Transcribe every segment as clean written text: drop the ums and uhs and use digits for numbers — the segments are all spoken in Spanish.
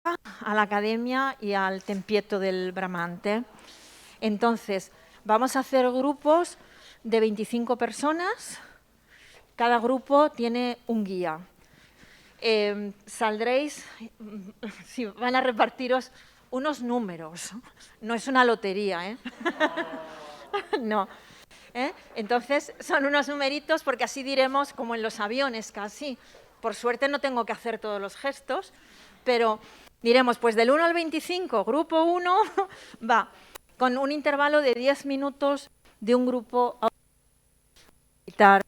a la Academia y al Tempieto del Bramante. Entonces, vamos a hacer grupos de 25 personas. Cada grupo tiene un guía. Saldréis, sí, van a repartiros unos números. No es una lotería, ¿eh? No. Entonces, son unos numeritos porque así diremos, como en los aviones casi. Por suerte no tengo que hacer todos los gestos, pero diremos, pues del 1 al 25, grupo 1 va con un intervalo de 10 minutos de un grupo a evitar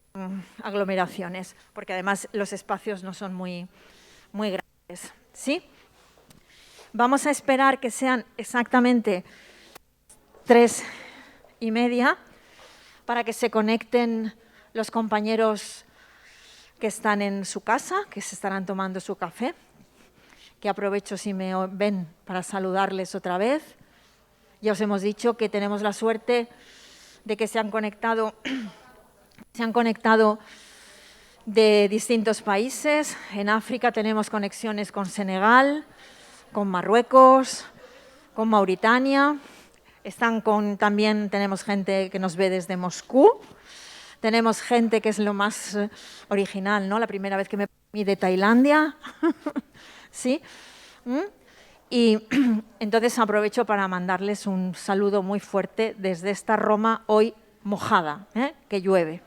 aglomeraciones, porque además los espacios no son muy grandes. ¿Sí? Vamos a esperar que sean exactamente 3:30 para que se conecten los compañeros que están en su casa, que se estarán tomando su café, que aprovecho si me ven para saludarles otra vez. Ya os hemos dicho que tenemos la suerte de que se han conectado de distintos países. En África tenemos conexiones con Senegal, con Marruecos, con Mauritania. También tenemos gente que nos ve desde Moscú. Tenemos gente que es lo más original, ¿no? La primera vez que me vi de Tailandia. ¿Sí? Y entonces aprovecho para mandarles un saludo muy fuerte desde esta Roma hoy mojada, que llueve.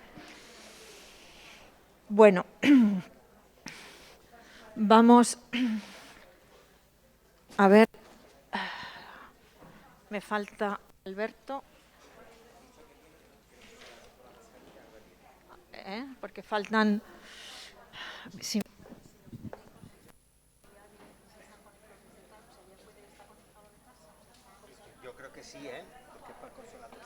Bueno, vamos a ver. Me falta Alberto. Porque faltan... Sí. Yo creo que sí, porque Paco son las 3:30.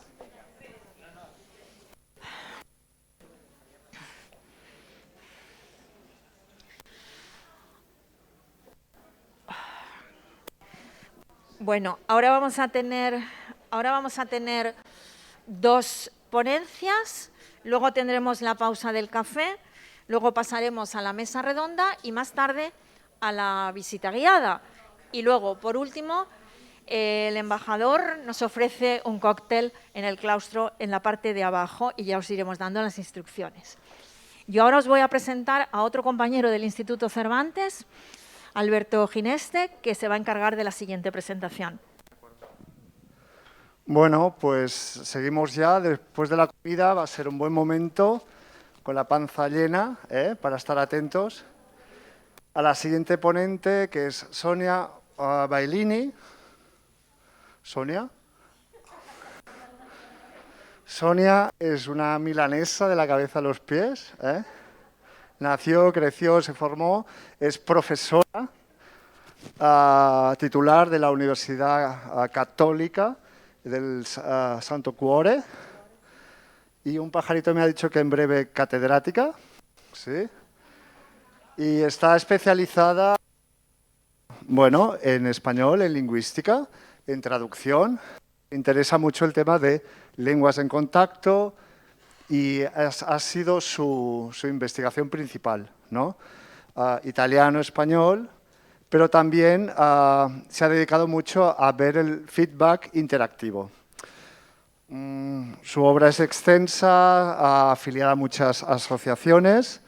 Bueno, ahora vamos a tener 2 ponencias, luego tendremos la pausa del café, luego pasaremos a la mesa redonda y más tarde a la visita guiada. Y luego, por último, el embajador nos ofrece un cóctel en el claustro en la parte de abajo y ya os iremos dando las instrucciones. Yo ahora os voy a presentar a otro compañero del Instituto Cervantes, Alberto Gineste, que se va a encargar de la siguiente presentación. Bueno, pues seguimos ya. Después de la comida va a ser un buen momento, con la panza llena, para estar atentos a la siguiente ponente, que es Sonia Bailini. ¿Sonia? Sonia es una milanesa de la cabeza a los pies. Nació, creció, se formó, es profesora titular de la Universidad Católica del Santo Cuore, y un pajarito me ha dicho que en breve catedrática, ¿sí? Y está especializada, bueno, en español, en lingüística, en traducción. Me interesa mucho el tema de lenguas en contacto y ha sido su investigación principal, ¿no? Italiano, español, pero también se ha dedicado mucho a ver el feedback interactivo. Su obra es extensa, afiliada a muchas asociaciones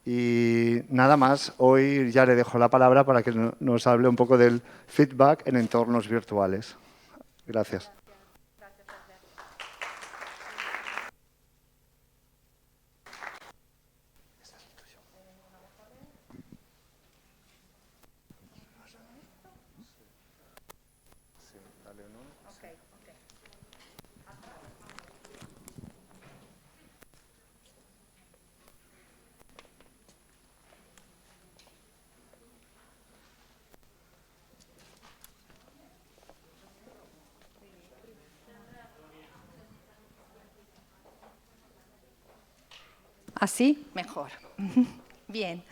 y nada más. Hoy ya le dejo la palabra para que nos hable un poco del feedback en entornos virtuales. Gracias. ¿Así? Mejor. Bien.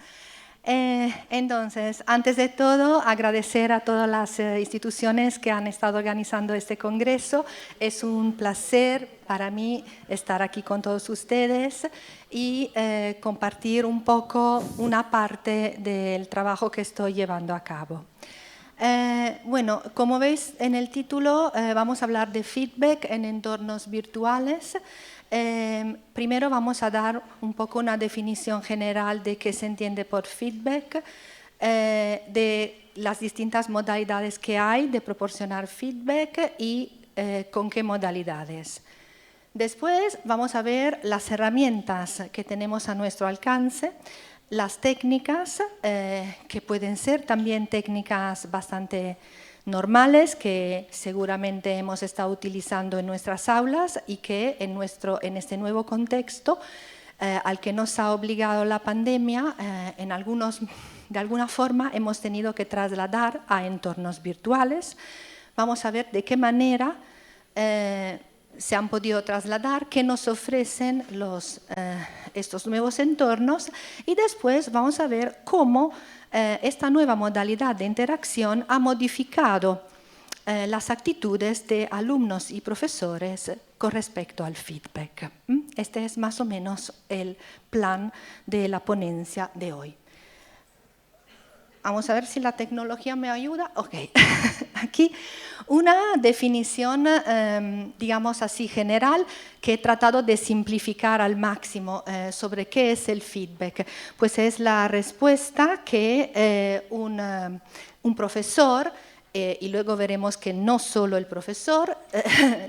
Entonces, antes de todo, agradecer a todas las instituciones que han estado organizando este congreso. Es un placer para mí estar aquí con todos ustedes y compartir un poco una parte del trabajo que estoy llevando a cabo. Bueno, como veis en el título, vamos a hablar de feedback en entornos virtuales. Primero vamos a dar un poco una definición general de qué se entiende por feedback, de las distintas modalidades que hay de proporcionar feedback y con qué modalidades. Después vamos a ver las herramientas que tenemos a nuestro alcance, las técnicas, que pueden ser también técnicas bastante normales, que seguramente hemos estado utilizando en nuestras aulas y que en este nuevo contexto al que nos ha obligado la pandemia, de alguna forma hemos tenido que trasladar a entornos virtuales. Vamos a ver de qué manera se han podido trasladar, qué nos ofrecen estos nuevos entornos, y después vamos a ver cómo esta nueva modalidad de interacción ha modificado las actitudes de alumnos y profesores con respecto al feedback. Este es más o menos el plan de la ponencia de hoy. Vamos a ver si la tecnología me ayuda. Ok, aquí una definición, digamos así, general, que he tratado de simplificar al máximo sobre qué es el feedback. Pues es la respuesta que un profesor, y luego veremos que no solo el profesor,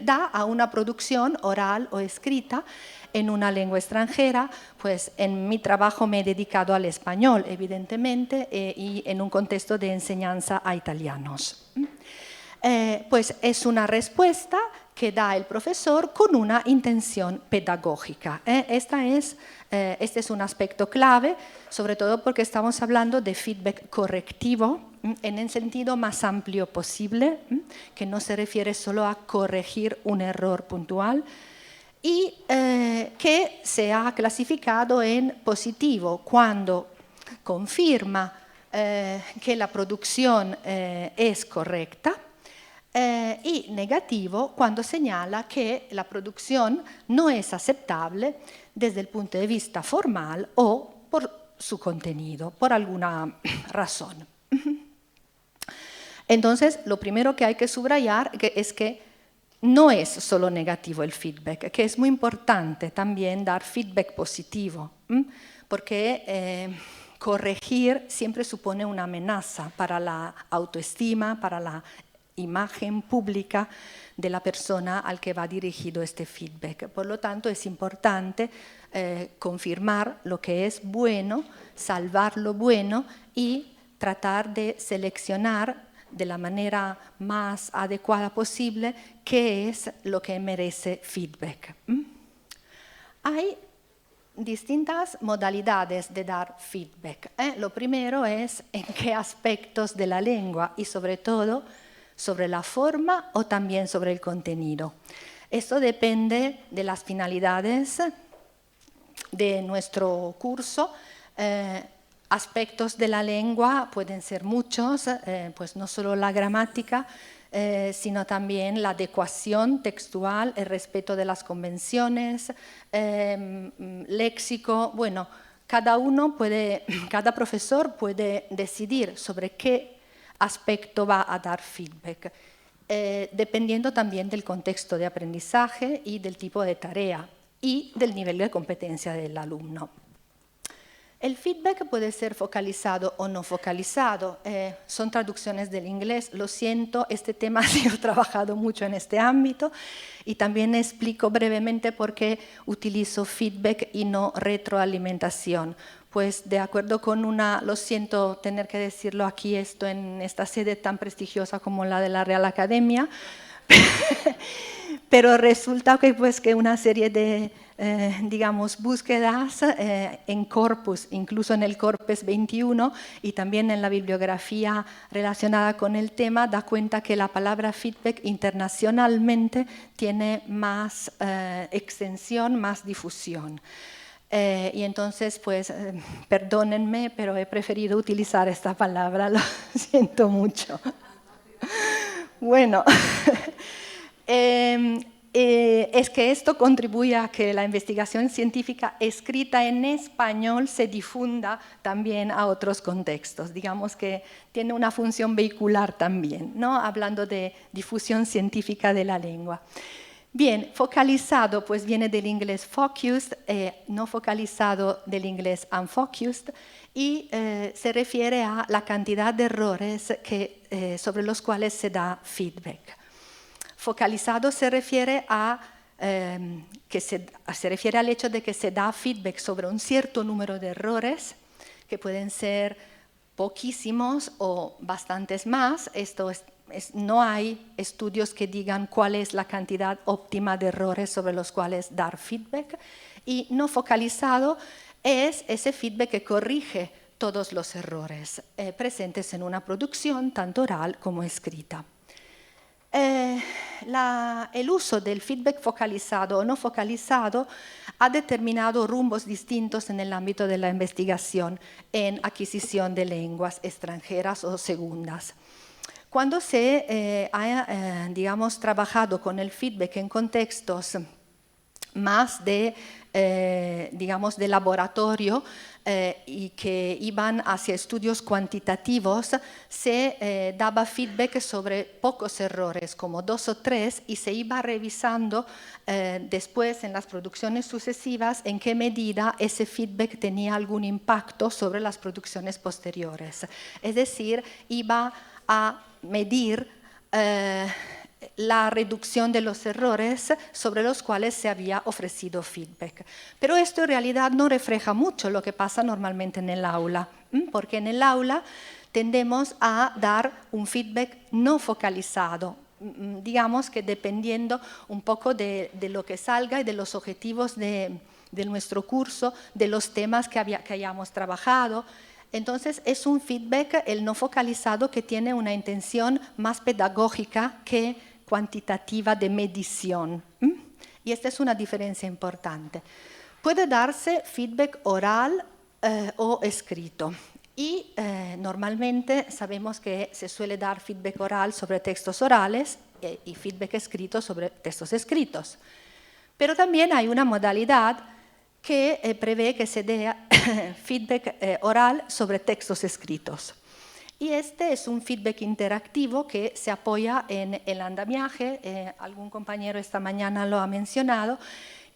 da a una producción oral o escrita en una lengua extranjera. Pues en mi trabajo me he dedicado al español, evidentemente, y en un contexto de enseñanza a italianos. Pues es una respuesta que da el profesor con una intención pedagógica. Este es un aspecto clave, sobre todo porque estamos hablando de feedback correctivo, en el sentido más amplio posible, que no se refiere solo a corregir un error puntual, y que se ha clasificado en positivo cuando confirma que la producción es correcta, y negativo cuando señala que la producción no es aceptable desde el punto de vista formal o por su contenido, por alguna razón. Entonces, lo primero que hay que subrayar es que no es solo negativo el feedback, que es muy importante también dar feedback positivo, porque corregir siempre supone una amenaza para la autoestima, para la imagen pública de la persona al que va dirigido este feedback. Por lo tanto, es importante confirmar lo que es bueno, salvar lo bueno y tratar de seleccionar de la manera más adecuada posible qué es lo que merece feedback. Hay distintas modalidades de dar feedback. Lo primero es en qué aspectos de la lengua y sobre todo sobre la forma o también sobre el contenido. Esto depende de las finalidades de nuestro curso. Aspectos de la lengua pueden ser muchos, pues no solo la gramática, sino también la adecuación textual, el respeto de las convenciones, léxico. Bueno, cada profesor puede decidir sobre qué aspecto va a dar feedback, dependiendo también del contexto de aprendizaje y del tipo de tarea y del nivel de competencia del alumno. El feedback puede ser focalizado o no focalizado. Son traducciones del inglés. Lo siento, este tema sí he trabajado mucho en este ámbito y también explico brevemente por qué utilizo feedback y no retroalimentación. Pues de acuerdo con lo siento tener que decirlo aquí, esto en esta sede tan prestigiosa como la de la Real Academia, pero resulta que una serie de digamos, búsquedas en corpus, incluso en el Corpus 21 y también en la bibliografía relacionada con el tema, da cuenta que la palabra feedback internacionalmente tiene más extensión, más difusión. Y entonces, pues, perdónenme, pero he preferido utilizar esta palabra, lo siento mucho. Bueno, es que esto contribuye a que la investigación científica escrita en español se difunda también a otros contextos. Digamos que tiene una función vehicular también, ¿no? Hablando de difusión científica de la lengua. Bien, focalizado pues viene del inglés focused, no focalizado del inglés unfocused, y se refiere a la cantidad de errores sobre los cuales se da feedback. Focalizado se refiere se refiere al hecho de que se da feedback sobre un cierto número de errores, que pueden ser poquísimos o bastantes más. No hay estudios que digan cuál es la cantidad óptima de errores sobre los cuales dar feedback. Y no focalizado es ese feedback que corrige todos los errores presentes en una producción, tanto oral como escrita. El uso del feedback focalizado o no focalizado ha determinado rumbos distintos en el ámbito de la investigación en adquisición de lenguas extranjeras o segundas. Cuando se ha, trabajado con el feedback en contextos más de laboratorio y que iban hacia estudios cuantitativos, se daba feedback sobre pocos errores, como 2 o 3, y se iba revisando después en las producciones sucesivas en qué medida ese feedback tenía algún impacto sobre las producciones posteriores. Es decir, iba a medir la reducción de los errores sobre los cuales se había ofrecido feedback. Pero esto en realidad no refleja mucho lo que pasa normalmente en el aula, porque en el aula tendemos a dar un feedback no focalizado, digamos que dependiendo un poco de lo que salga y de los objetivos de nuestro curso, de los temas que hayamos trabajado. Entonces es un feedback, el no focalizado, que tiene una intención más pedagógica que cuantitativa de medición. Y esta es una diferencia importante. Puede darse feedback oral o escrito. Y normalmente sabemos que se suele dar feedback oral sobre textos orales y feedback escrito sobre textos escritos. Pero también hay una modalidad que prevé que se dé feedback oral sobre textos escritos. Y este es un feedback interactivo que se apoya en el andamiaje. Algún compañero esta mañana lo ha mencionado,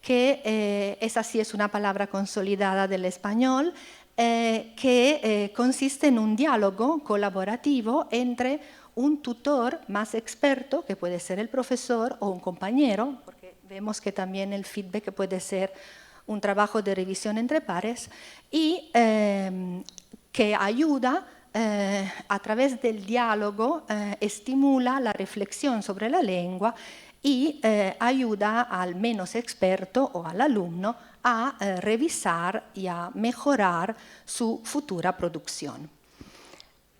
que esa sí es una palabra consolidada del español, que consiste en un diálogo colaborativo entre un tutor más experto, que puede ser el profesor o un compañero, porque vemos que también el feedback puede ser un trabajo de revisión entre pares, y que ayuda a través del diálogo, estimula la reflexión sobre la lengua y ayuda al menos experto o al alumno a revisar y a mejorar su futura producción.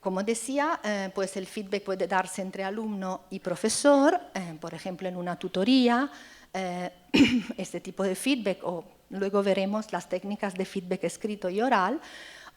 Como decía, pues el feedback puede darse entre alumno y profesor, por ejemplo en una tutoría, este tipo de feedback, o luego veremos las técnicas de feedback escrito y oral,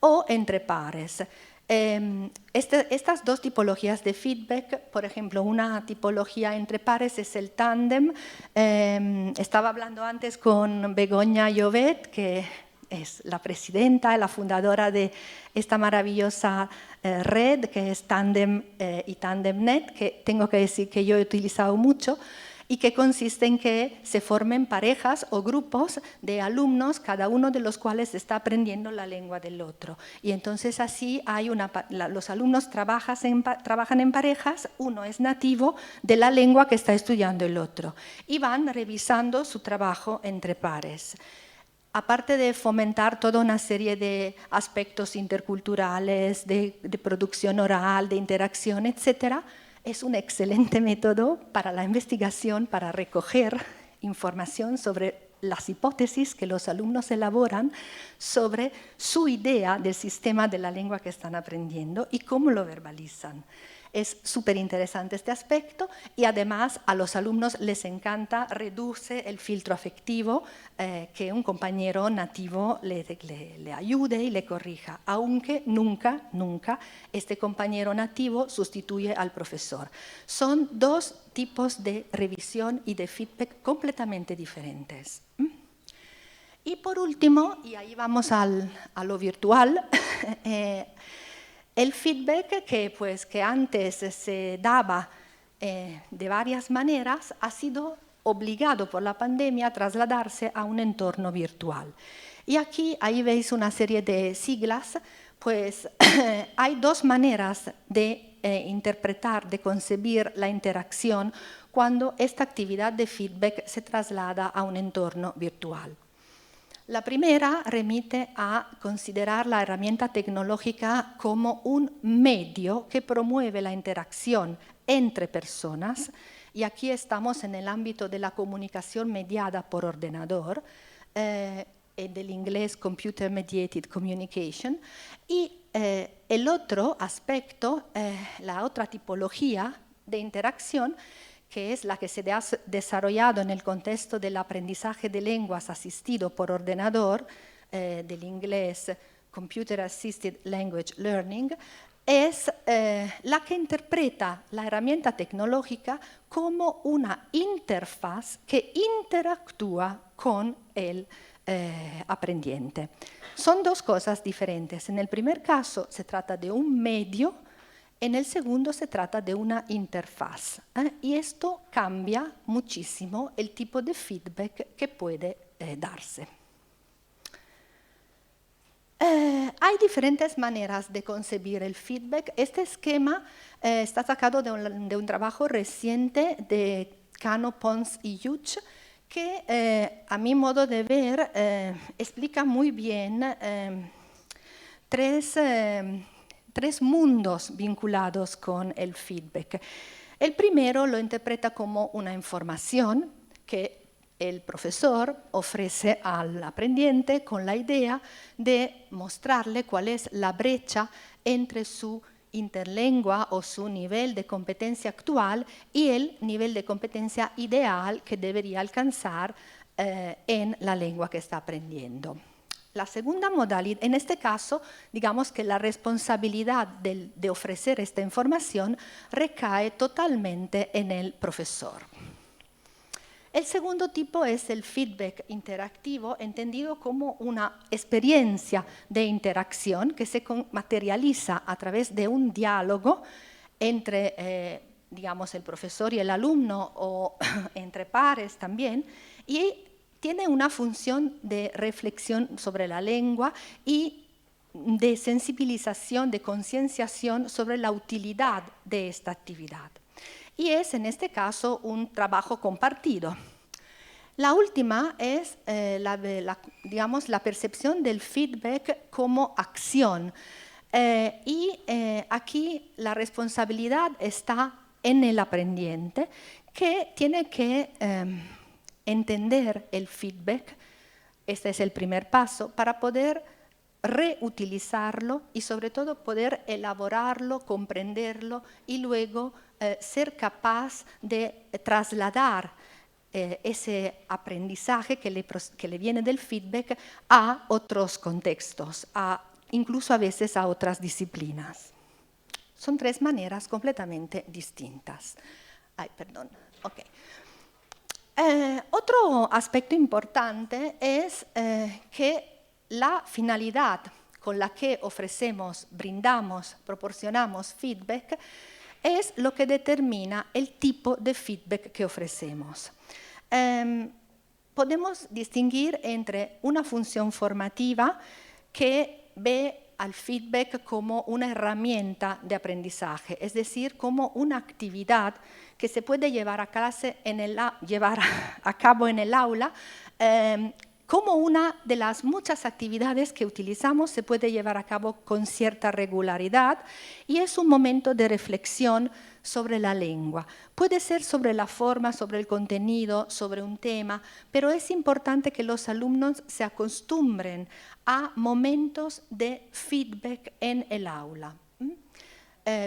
o entre pares. Estas dos tipologías de feedback, por ejemplo, una tipología entre pares es el tándem. Estaba hablando antes con Begoña Llovet, que es la presidenta, la fundadora de esta maravillosa red que es Tandem y TandemNet, que tengo que decir que yo he utilizado mucho, y que consiste en que se formen parejas o grupos de alumnos, cada uno de los cuales está aprendiendo la lengua del otro. Y entonces así los alumnos trabajan en parejas, uno es nativo de la lengua que está estudiando el otro, y van revisando su trabajo entre pares. Aparte de fomentar toda una serie de aspectos interculturales, de producción oral, de interacción, etcétera, es un excelente método para la investigación, para recoger información sobre las hipótesis que los alumnos elaboran sobre su idea del sistema de la lengua que están aprendiendo y cómo lo verbalizan. Es súper interesante este aspecto y además a los alumnos les encanta, reduce el filtro afectivo, que un compañero nativo le ayude y le corrija, aunque nunca este compañero nativo sustituye al profesor. Son dos tipos de revisión y de feedback completamente diferentes. Y por último, y ahí vamos a lo virtual, el feedback que antes se daba de varias maneras ha sido obligado por la pandemia a trasladarse a un entorno virtual. Y aquí, ahí veis una serie de siglas, pues hay dos maneras de interpretar, de concebir la interacción cuando esta actividad de feedback se traslada a un entorno virtual. La primera remite a considerar la herramienta tecnológica como un medio que promueve la interacción entre personas, y aquí estamos en el ámbito de la comunicación mediada por ordenador, del inglés Computer Mediated Communication, y el otro aspecto, la otra tipología de interacción, que es la que se ha desarrollado en el contexto del aprendizaje de lenguas asistido por ordenador, del inglés Computer Assisted Language Learning, es la que interpreta la herramienta tecnológica como una interfaz que interactúa con el aprendiente. Son dos cosas diferentes. En el primer caso se trata de un medio, en el segundo se trata de una interfaz, y esto cambia muchísimo el tipo de feedback que puede darse. Hay diferentes maneras de concebir el feedback. Este esquema está sacado de un trabajo reciente de Cano, Pons y Huge, que a mi modo de ver explica muy bien tres mundos vinculados con el feedback. El primero lo interpreta como una información que el profesor ofrece al aprendiente con la idea de mostrarle cuál es la brecha entre su interlengua o su nivel de competencia actual y el nivel de competencia ideal que debería alcanzar en la lengua que está aprendiendo. La segunda modalidad, en este caso, digamos que la responsabilidad de ofrecer esta información recae totalmente en el profesor. El segundo tipo es el feedback interactivo, entendido como una experiencia de interacción que se materializa a través de un diálogo entre, digamos, el profesor y el alumno o entre pares también, y tiene una función de reflexión sobre la lengua y de sensibilización, de concienciación sobre la utilidad de esta actividad. Y es, en este caso, un trabajo compartido. La última es digamos, la percepción del feedback como acción. Aquí la responsabilidad está en el aprendiente, que tiene que entender el feedback, este es el primer paso, para poder reutilizarlo y sobre todo poder elaborarlo, comprenderlo y luego ser capaz de trasladar ese aprendizaje que le viene del feedback a otros contextos, incluso a veces a otras disciplinas. Son tres maneras completamente distintas. Ay, perdón. Okay. Otro aspecto importante es que la finalidad con la que ofrecemos, brindamos, proporcionamos feedback es lo que determina el tipo de feedback que ofrecemos. Podemos distinguir entre una función formativa que ve al feedback como una herramienta de aprendizaje, es decir, como una actividad que se puede llevar a cabo en el aula, como una de las muchas actividades que utilizamos, se puede llevar a cabo con cierta regularidad y es un momento de reflexión sobre la lengua. Puede ser sobre la forma, sobre el contenido, sobre un tema, pero es importante que los alumnos se acostumbren a momentos de feedback en el aula.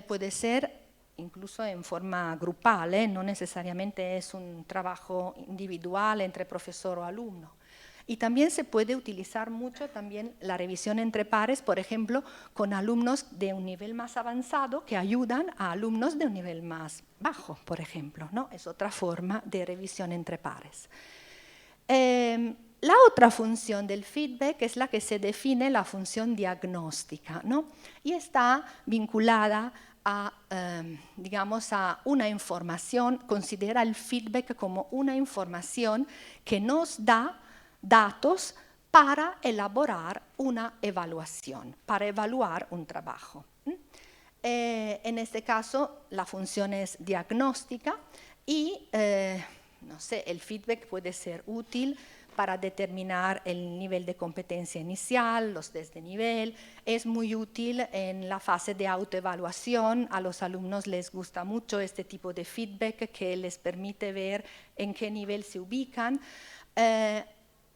Puede ser incluso en forma grupal, no necesariamente es un trabajo individual entre profesor o alumno. Y también se puede utilizar mucho también la revisión entre pares, por ejemplo, con alumnos de un nivel más avanzado que ayudan a alumnos de un nivel más bajo, por ejemplo, ¿no? Es otra forma de revisión entre pares. La otra función del feedback es la que se define la función diagnóstica, ¿no? Y está vinculada a, digamos, a una información, considera el feedback como una información que nos da datos para elaborar una evaluación, para evaluar un trabajo. En este caso, la función es diagnóstica y, no sé, el feedback puede ser útil para determinar el nivel de competencia inicial, los test de nivel. Es muy útil en la fase de autoevaluación. A los alumnos les gusta mucho este tipo de feedback que les permite ver en qué nivel se ubican.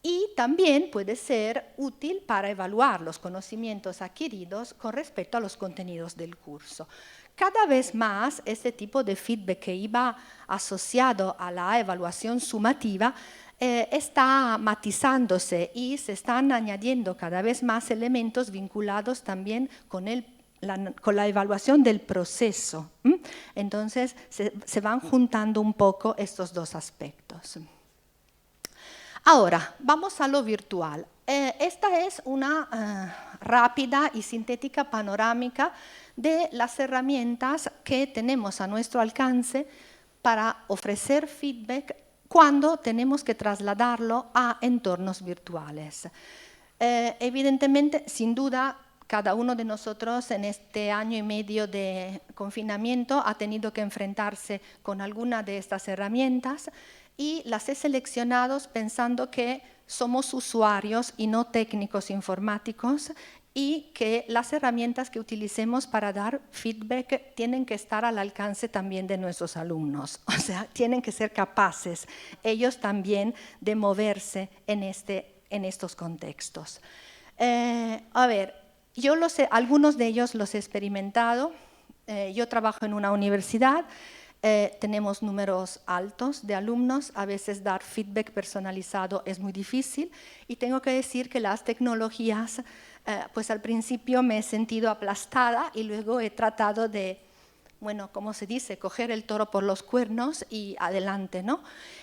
Y también puede ser útil para evaluar los conocimientos adquiridos con respecto a los contenidos del curso. Cada vez más este tipo de feedback que iba asociado a la evaluación sumativa está matizándose y se están añadiendo cada vez más elementos vinculados también con la evaluación del proceso. Entonces se van juntando un poco estos dos aspectos. Ahora, vamos a lo virtual. Esta es una rápida y sintética panorámica de las herramientas que tenemos a nuestro alcance para ofrecer feedback cuando tenemos que trasladarlo a entornos virtuales. Evidentemente, sin duda, cada uno de nosotros en este año y medio de confinamiento ha tenido que enfrentarse con alguna de estas herramientas y las he seleccionado pensando que somos usuarios y no técnicos informáticos y que las herramientas que utilicemos para dar feedback tienen que estar al alcance también de nuestros alumnos. O sea, tienen que ser capaces ellos también de moverse en estos contextos. A ver, yo algunos de ellos los he experimentado. Yo trabajo en una universidad. Tenemos números altos de alumnos, a veces dar feedback personalizado es muy difícil y tengo que decir que las tecnologías, pues al principio me he sentido aplastada y luego he tratado de, bueno, ¿cómo se dice? Coger el toro por los cuernos y adelante, ¿no?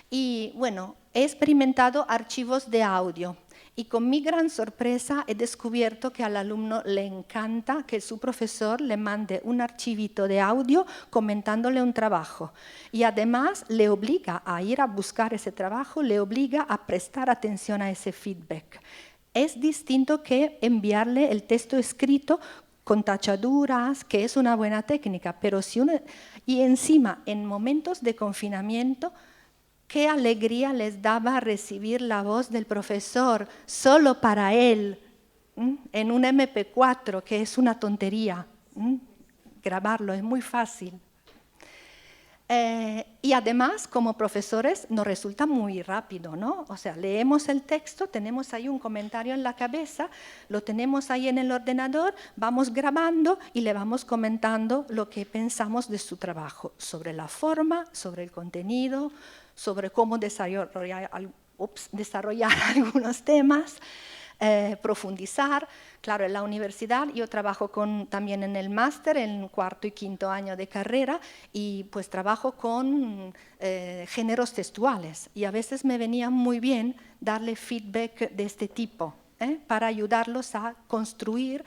Y bueno, he experimentado archivos de audio. Y con mi gran sorpresa he descubierto que al alumno le encanta que su profesor le mande un archivito de audio comentándole un trabajo. Y además le obliga a ir a buscar ese trabajo, le obliga a prestar atención a ese feedback. Es distinto que enviarle el texto escrito con tachaduras, que es una buena técnica, pero y encima en momentos de confinamiento, qué alegría les daba recibir la voz del profesor solo para él, en un MP4, que es una tontería. Grabarlo es muy fácil. Y además, como profesores, nos resulta muy rápido, ¿no? O sea, leemos el texto, tenemos ahí un comentario en la cabeza, lo tenemos ahí en el ordenador, vamos grabando y le vamos comentando lo que pensamos de su trabajo, sobre la forma, sobre el contenido, sobre cómo desarrollar algunos temas, profundizar. Claro, en la universidad yo trabajo también en el máster, en cuarto y quinto año de carrera, y pues trabajo con géneros textuales. Y a veces me venía muy bien darle feedback de este tipo, para ayudarlos a construir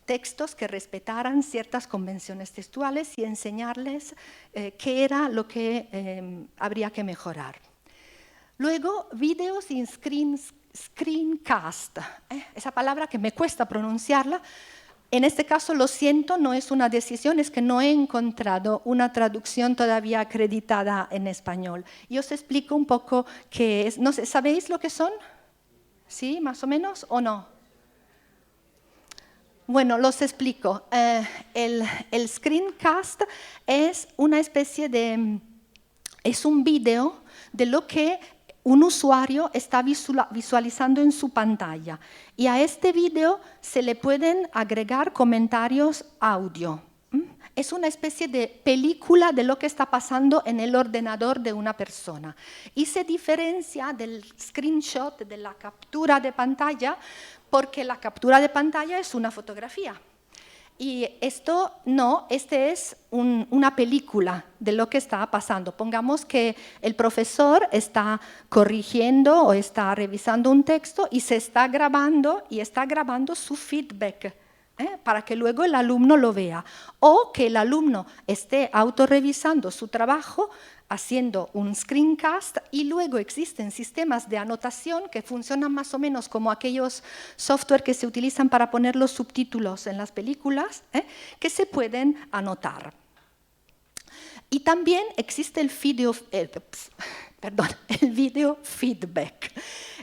textos que respetaran ciertas convenciones textuales y enseñarles qué era lo que habría que mejorar. Luego, vídeos y screencast, esa palabra que me cuesta pronunciarla. En este caso, lo siento, no es una decisión, es que no he encontrado una traducción todavía acreditada en español. Y os explico un poco qué es. No sé, ¿sabéis lo que son? ¿Sí, más o menos, o no? Bueno, los explico. El screencast es una especie de... es un vídeo de lo que un usuario está visualizando en su pantalla. Y a este vídeo se le pueden agregar comentarios audio. es una especie de película de lo que está pasando en el ordenador de una persona y se diferencia del screenshot, de la captura de pantalla, porque la captura de pantalla es una fotografía. Y esto no, este es una película de lo que está pasando. Pongamos que el profesor está corrigiendo o está revisando un texto y se está grabando y está grabando su feedback para que luego el alumno lo vea. O que el alumno esté autorrevisando su trabajo haciendo un screencast y luego existen sistemas de anotación que funcionan más o menos como aquellos software que se utilizan para poner los subtítulos en las películas, que se pueden anotar. Y también existe el video feedback.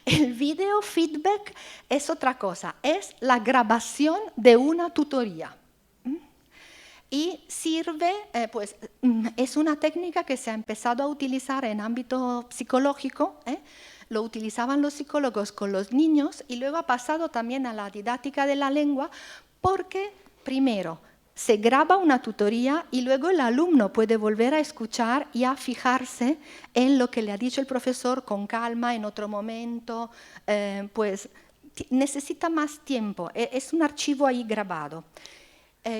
El video feedback es otra cosa, es la grabación de una tutoría. Y sirve, es una técnica que se ha empezado a utilizar en ámbito psicológico, lo utilizaban los psicólogos con los niños y luego ha pasado también a la didáctica de la lengua porque, primero, se graba una tutoría y luego el alumno puede volver a escuchar y a fijarse en lo que le ha dicho el profesor con calma en otro momento, pues necesita más tiempo, es un archivo ahí grabado.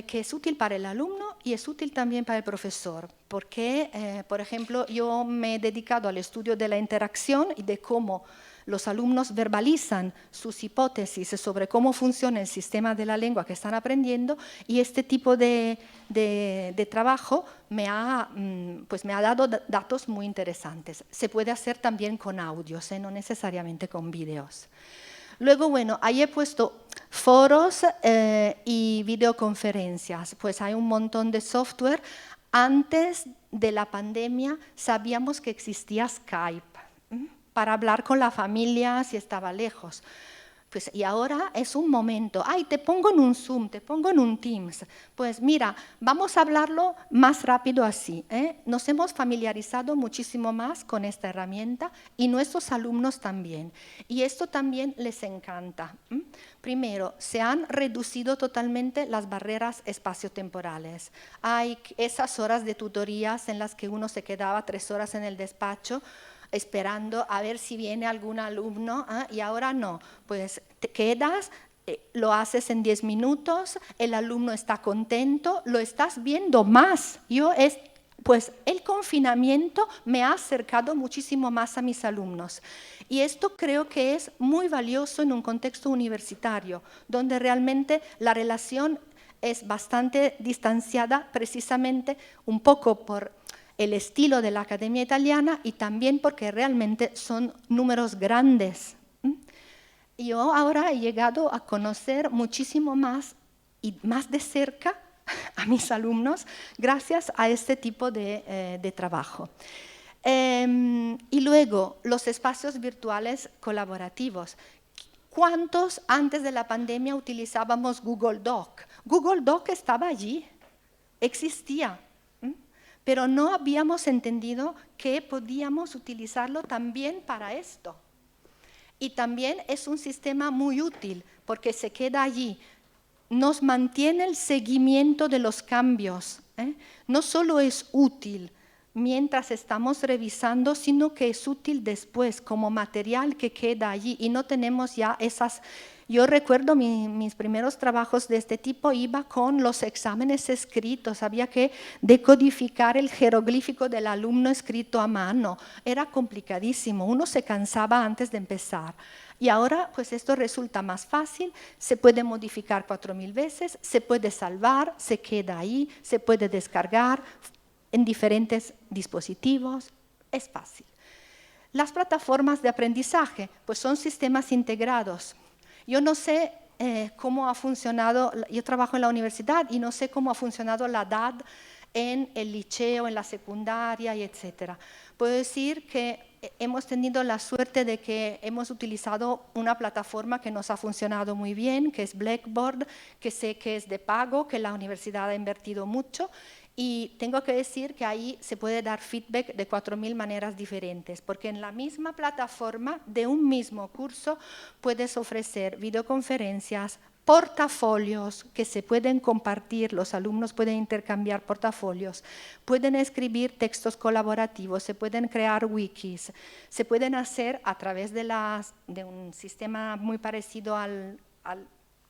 Que es útil para el alumno y es útil también para el profesor, porque, por ejemplo, yo me he dedicado al estudio de la interacción y de cómo los alumnos verbalizan sus hipótesis sobre cómo funciona el sistema de la lengua que están aprendiendo y este tipo de trabajo me ha dado datos muy interesantes. Se puede hacer también con audios, no necesariamente con vídeos. Luego, bueno, ahí he puesto foros y videoconferencias, pues hay un montón de software. Antes de la pandemia sabíamos que existía Skype para hablar con la familia si estaba lejos. Pues, y ahora es un momento, ay, te pongo en un Zoom, te pongo en un Teams. Pues mira, vamos a hablarlo más rápido así. Nos hemos familiarizado muchísimo más con esta herramienta y nuestros alumnos también. Y esto también les encanta. Primero, se han reducido totalmente las barreras espaciotemporales. Hay esas horas de tutorías en las que uno se quedaba 3 horas en el despacho, esperando a ver si viene algún alumno, y ahora no, pues te quedas, lo haces en 10 minutos, el alumno está contento, lo estás viendo más. Pues el confinamiento me ha acercado muchísimo más a mis alumnos y esto creo que es muy valioso en un contexto universitario, donde realmente la relación es bastante distanciada precisamente un poco por el estilo de la Academia Italiana y también porque realmente son números grandes. Yo ahora he llegado a conocer muchísimo más y más de cerca a mis alumnos gracias a este tipo de trabajo. Y luego, los espacios virtuales colaborativos. ¿Cuántos antes de la pandemia utilizábamos Google Doc? Google Doc estaba allí, existía. Pero no habíamos entendido que podíamos utilizarlo también para esto. Y también es un sistema muy útil porque se queda allí, nos mantiene el seguimiento de los cambios. No solo es útil mientras estamos revisando, sino que es útil después como material que queda allí y no tenemos ya esas... Yo recuerdo mis primeros trabajos de este tipo, iba con los exámenes escritos, había que decodificar el jeroglífico del alumno escrito a mano, era complicadísimo, uno se cansaba antes de empezar. Y ahora pues esto resulta más fácil, se puede modificar 4000 veces, se puede salvar, se queda ahí, se puede descargar en diferentes dispositivos, es fácil. Las plataformas de aprendizaje pues son sistemas integrados. Yo no sé cómo ha funcionado, yo trabajo en la universidad y no sé cómo ha funcionado la DAD en el liceo, en la secundaria, y etcétera. Puedo decir que hemos tenido la suerte de que hemos utilizado una plataforma que nos ha funcionado muy bien, que es Blackboard, que sé que es de pago, que la universidad ha invertido mucho. Y tengo que decir que ahí se puede dar feedback de 4000 maneras diferentes, porque en la misma plataforma de un mismo curso puedes ofrecer videoconferencias, portafolios que se pueden compartir, los alumnos pueden intercambiar portafolios, pueden escribir textos colaborativos, se pueden crear wikis, se pueden hacer a través de un sistema muy parecido al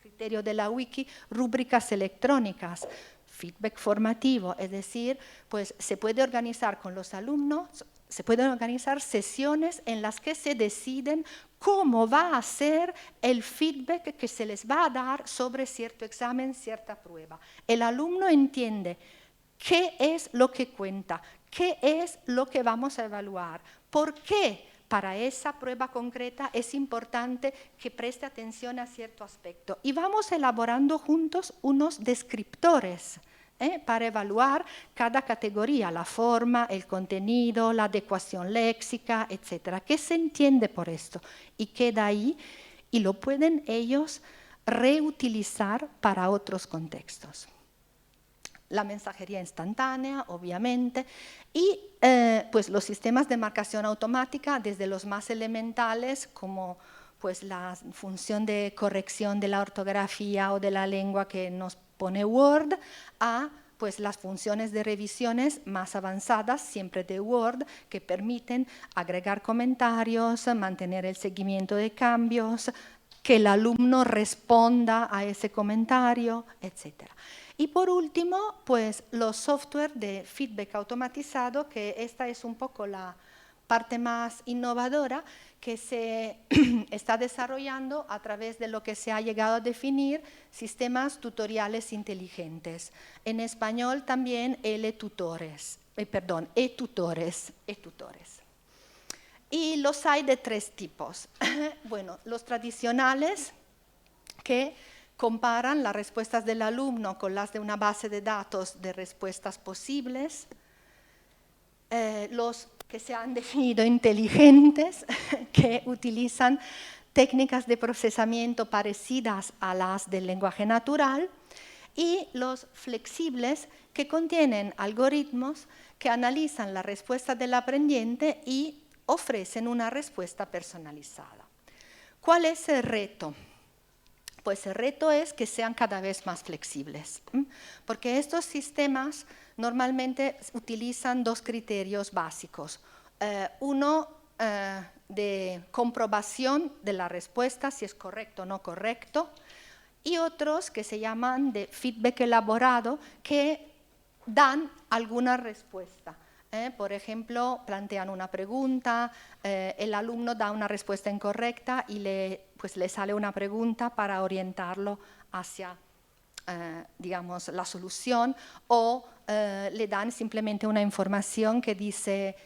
criterio de la wiki, rúbricas electrónicas, feedback formativo, es decir, pues se puede organizar con los alumnos, se pueden organizar sesiones en las que se deciden cómo va a ser el feedback que se les va a dar sobre cierto examen, cierta prueba. El alumno entiende qué es lo que cuenta, qué es lo que vamos a evaluar, por qué para esa prueba concreta es importante que preste atención a cierto aspecto. Y vamos elaborando juntos unos descriptores para evaluar cada categoría, la forma, el contenido, la adecuación léxica, etc. ¿Qué se entiende por esto? Y queda ahí y lo pueden ellos reutilizar para otros contextos. La mensajería instantánea, obviamente, y pues los sistemas de marcación automática, desde los más elementales, como pues la función de corrección de la ortografía o de la lengua que nos pone Word, a pues las funciones de revisiones más avanzadas, siempre de Word, que permiten agregar comentarios, mantener el seguimiento de cambios, que el alumno responda a ese comentario, etc. Y por último, pues los software de feedback automatizado, que esta es un poco la parte más innovadora, que se está desarrollando a través de lo que se ha llegado a definir sistemas tutoriales inteligentes. En español también e-tutores. Y los hay de tres tipos. Bueno, los tradicionales, que comparan las respuestas del alumno con las de una base de datos de respuestas posibles. Los que se han definido inteligentes, que utilizan técnicas de procesamiento parecidas a las del lenguaje natural, y los flexibles, que contienen algoritmos que analizan la respuesta del aprendiente y ofrecen una respuesta personalizada. ¿Cuál es el reto? Pues el reto es que sean cada vez más flexibles, porque estos sistemas normalmente utilizan dos criterios básicos. Uno de comprobación de la respuesta, si es correcto o no correcto, y otros que se llaman de feedback elaborado, que dan alguna respuesta. Por ejemplo, plantean una pregunta, el alumno da una respuesta incorrecta y le sale una pregunta para orientarlo hacia digamos, la solución, o le dan simplemente una información que dice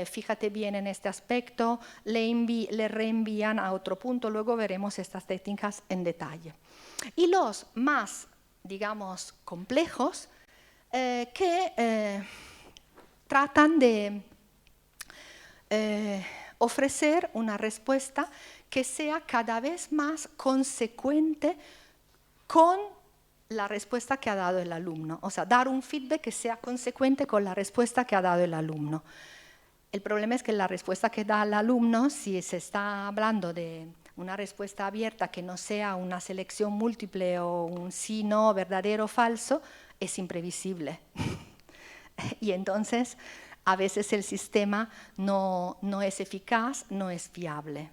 fíjate bien en este aspecto, le reenvían a otro punto, luego veremos estas técnicas en detalle. Y los más, digamos, complejos, que tratan de ofrecer una respuesta que sea cada vez más consecuente con la respuesta que ha dado el alumno, o sea, dar un feedback que sea consecuente con la respuesta que ha dado el alumno. El problema es que la respuesta que da el alumno, si se está hablando de una respuesta abierta que no sea una selección múltiple o un sí, no, verdadero o falso, es imprevisible. Y entonces, a veces el sistema no es eficaz, no es fiable.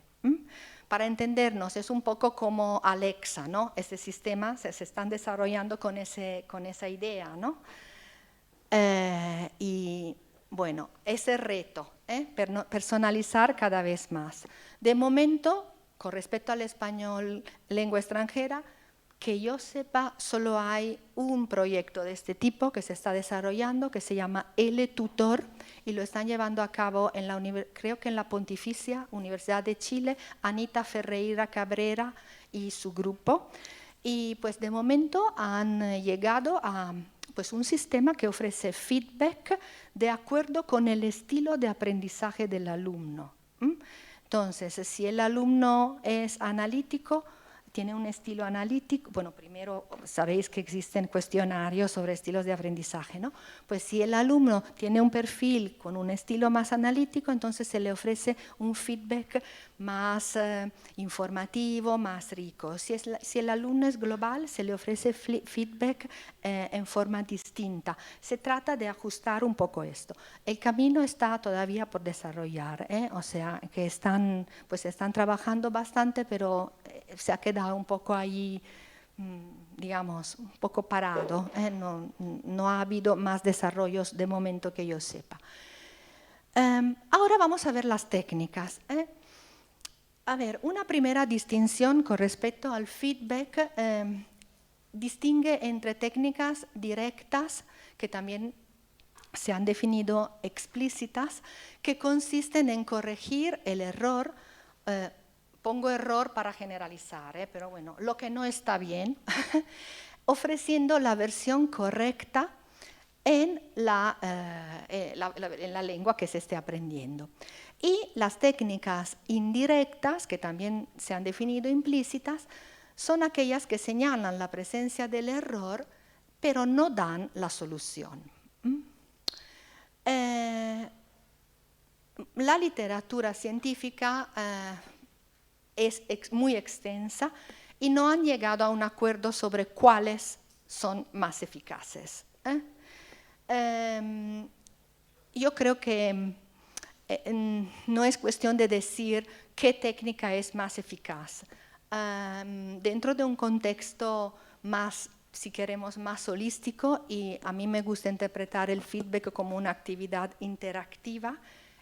Para entendernos, es un poco como Alexa, ¿no? Ese sistema se están desarrollando con esa idea, ¿no? Y bueno, ese reto, personalizar cada vez más. De momento, con respecto al español lengua extranjera, que yo sepa, solo hay un proyecto de este tipo que se está desarrollando, que se llama e-tutor, y lo están llevando a cabo creo que en la Pontificia Universidad de Chile, Anita Ferreira Cabrera y su grupo. Y pues de momento han llegado a pues, un sistema que ofrece feedback de acuerdo con el estilo de aprendizaje del alumno. Entonces, si el alumno es analítico, tiene un estilo analítico. Bueno, primero sabéis que existen cuestionarios sobre estilos de aprendizaje, ¿no? Pues si el alumno tiene un perfil con un estilo más analítico, entonces se le ofrece un feedback más informativo, más rico. Si el alumno es global, se le ofrece feedback en forma distinta. Se trata de ajustar un poco esto. El camino está todavía por desarrollar, o sea, que están trabajando bastante, pero se ha quedado un poco ahí, digamos, un poco parado. No ha habido más desarrollos de momento que yo sepa. Ahora vamos a ver las técnicas. A ver, una primera distinción con respecto al feedback distingue entre técnicas directas, que también se han definido explícitas, que consisten en corregir el error. Pongo error para generalizar, pero bueno, lo que no está bien, ofreciendo la versión correcta en la lengua que se esté aprendiendo. Y las técnicas indirectas, que también se han definido implícitas, son aquellas que señalan la presencia del error, pero no dan la solución. La literatura científica es muy extensa y no han llegado a un acuerdo sobre cuáles son más eficaces. Yo creo que no es cuestión de decir qué técnica es más eficaz. Dentro de un contexto más, si queremos, más holístico, y a mí me gusta interpretar el feedback como una actividad interactiva,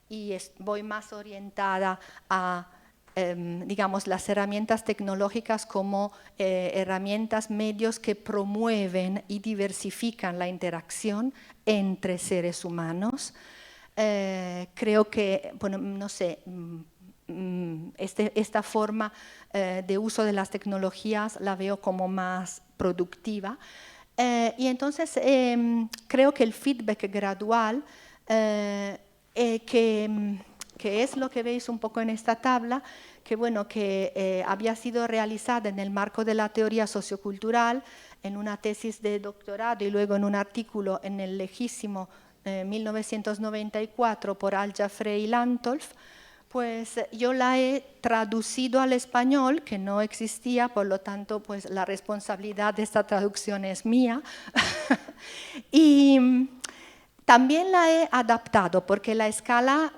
y voy más orientada a digamos, las herramientas tecnológicas como herramientas, medios que promueven y diversifican la interacción entre seres humanos. Creo que, bueno, no sé, esta forma de uso de las tecnologías la veo como más productiva. Y entonces creo que el feedback gradual, que es lo que veis un poco en esta tabla, que, bueno, que había sido realizada en el marco de la teoría sociocultural, en una tesis de doctorado y luego en un artículo en el lejísimo 1994 por Al-Jafrey y Lantolf, pues yo la he traducido al español, que no existía, por lo tanto, pues la responsabilidad de esta traducción es mía. Y también la he adaptado porque la escala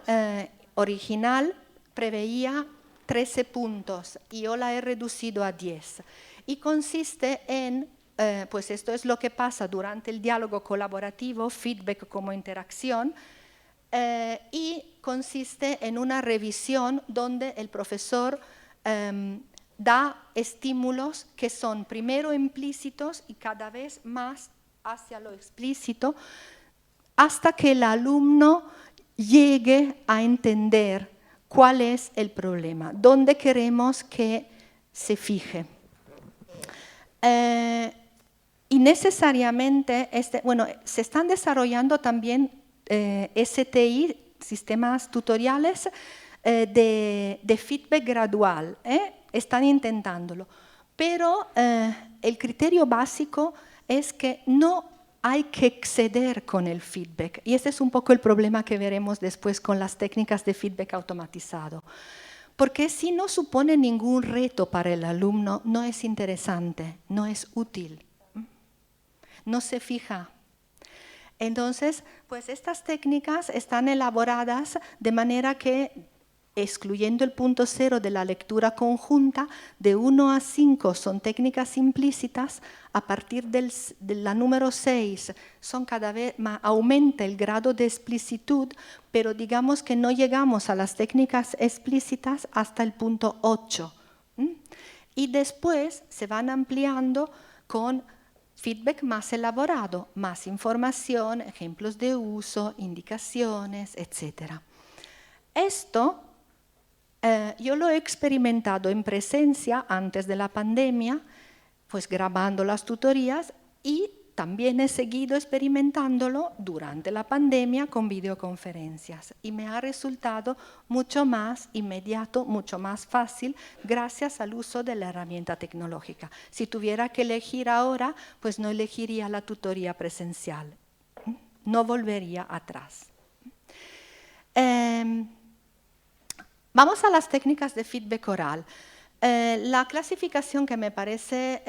original preveía 13 puntos y yo la he reducido a 10. Y consiste en, pues esto es lo que pasa durante el diálogo colaborativo, feedback como interacción, y consiste en una revisión donde el profesor da estímulos que son primero implícitos y cada vez más hacia lo explícito, hasta que el alumno llegue a entender cuál es el problema, dónde queremos que se fije. Y necesariamente, bueno, se están desarrollando también STI, sistemas tutoriales de feedback gradual, están intentándolo, pero el criterio básico es que no hay que exceder con el feedback, y este es un poco el problema que veremos después con las técnicas de feedback automatizado, porque si no supone ningún reto para el alumno, no es interesante, no es útil, no se fija. Entonces, pues estas técnicas están elaboradas de manera que, excluyendo el punto 0 de la lectura conjunta, de 1 a 5 son técnicas implícitas, a partir de la número 6 son cada vez más, aumenta el grado de explicitud, pero digamos que no llegamos a las técnicas explícitas hasta el punto 8. Y después se van ampliando con feedback más elaborado, más información, ejemplos de uso, indicaciones, etc. Esto yo lo he experimentado en presencia antes de la pandemia, pues grabando las tutorías, y también he seguido experimentándolo durante la pandemia con videoconferencias y me ha resultado mucho más inmediato, mucho más fácil gracias al uso de la herramienta tecnológica. Si tuviera que elegir ahora, pues no elegiría la tutoría presencial, no volvería atrás. Vamos a las técnicas de feedback oral. La clasificación que me parece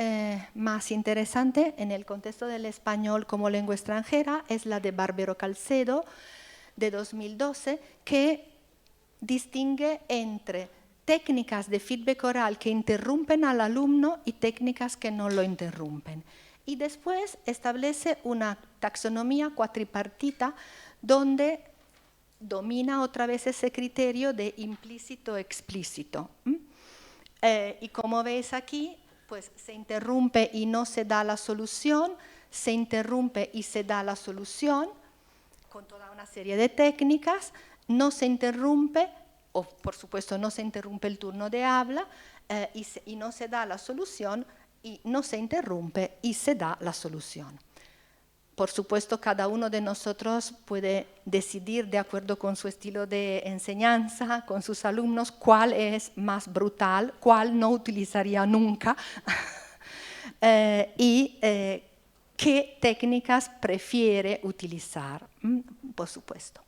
más interesante en el contexto del español como lengua extranjera es la de Barbero Calcedo de 2012, que distingue entre técnicas de feedback oral que interrumpen al alumno y técnicas que no lo interrumpen. Y después establece una taxonomía cuatripartita donde domina otra vez ese criterio de implícito-explícito. Y como veis aquí, pues se interrumpe y no se da la solución, se interrumpe y se da la solución, con toda una serie de técnicas, no se interrumpe, o por supuesto no se interrumpe el turno de habla, y no se da la solución, y no se interrumpe y se da la solución. Por supuesto, cada uno de nosotros puede decidir, de acuerdo con su estilo de enseñanza, con sus alumnos, cuál es más brutal, cuál no utilizaría nunca y qué técnicas prefiere utilizar, por supuesto.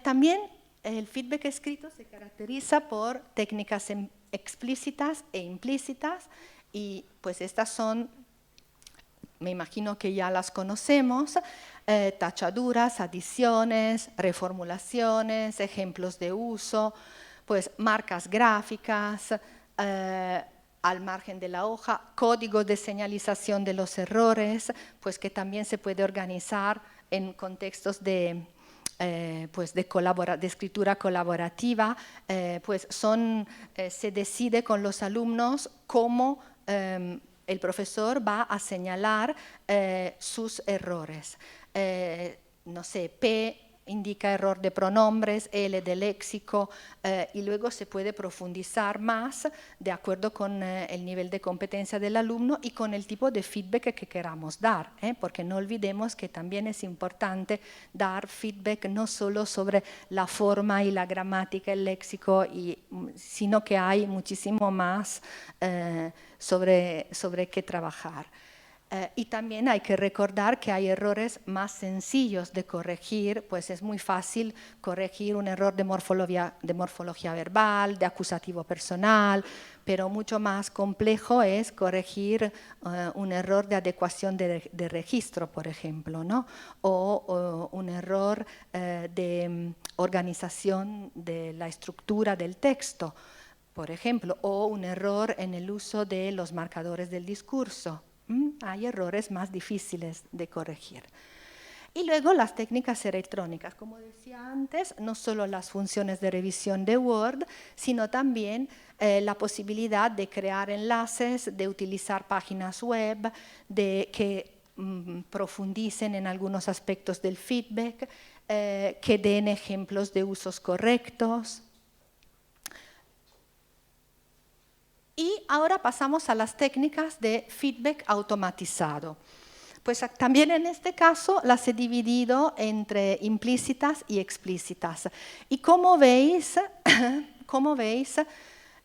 También el feedback escrito se caracteriza por técnicas explícitas e implícitas, y pues estas son, me imagino que ya las conocemos, tachaduras, adiciones, reformulaciones, ejemplos de uso, pues marcas gráficas, al margen de la hoja, códigos de señalización de los errores, pues que también se puede organizar en contextos de escritura colaborativa, pues se decide con los alumnos cómo el profesor va a señalar sus errores. No sé, P indica error de pronombres, L de léxico, y luego se puede profundizar más de acuerdo con el nivel de competencia del alumno y con el tipo de feedback que queramos dar, porque no olvidemos que también es importante dar feedback no solo sobre la forma y la gramática, el léxico, sino que hay muchísimo más sobre qué trabajar. Y también hay que recordar que hay errores más sencillos de corregir, pues es muy fácil corregir un error de morfología verbal, de acusativo personal, pero mucho más complejo es corregir un error de adecuación de registro, por ejemplo, ¿no? o un error de organización de la estructura del texto, por ejemplo, o un error en el uso de los marcadores del discurso. Hay errores más difíciles de corregir. Y luego las técnicas electrónicas, como decía antes, no solo las funciones de revisión de Word, sino también la posibilidad de crear enlaces, de utilizar páginas web, de que profundicen en algunos aspectos del feedback, que den ejemplos de usos correctos. Y ahora pasamos a las técnicas de feedback automatizado. Pues también en este caso las he dividido entre implícitas y explícitas. Y como veis,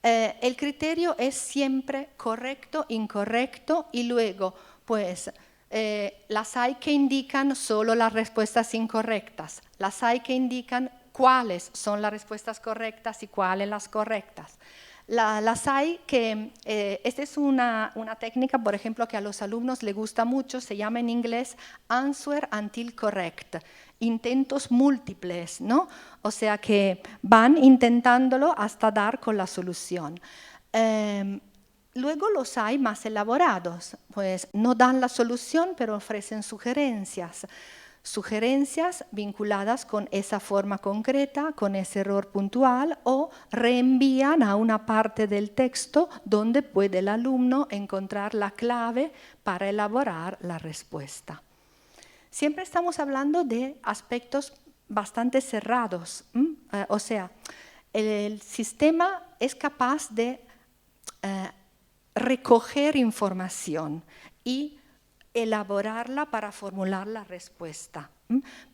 el criterio es siempre correcto, incorrecto, y luego pues las hay que indican solo las respuestas incorrectas, las hay que indican cuáles son las respuestas correctas y cuáles las correctas. Las hay que, esta es una técnica, por ejemplo, que a los alumnos les gusta mucho, se llama en inglés answer until correct, intentos múltiples, ¿no? O sea que van intentándolo hasta dar con la solución. Luego los hay más elaborados, pues no dan la solución, pero ofrecen sugerencias vinculadas con esa forma concreta, con ese error puntual, o reenvían a una parte del texto donde puede el alumno encontrar la clave para elaborar la respuesta. Siempre estamos hablando de aspectos bastante cerrados, o sea, el sistema es capaz de recoger información y elaborarla para formular la respuesta.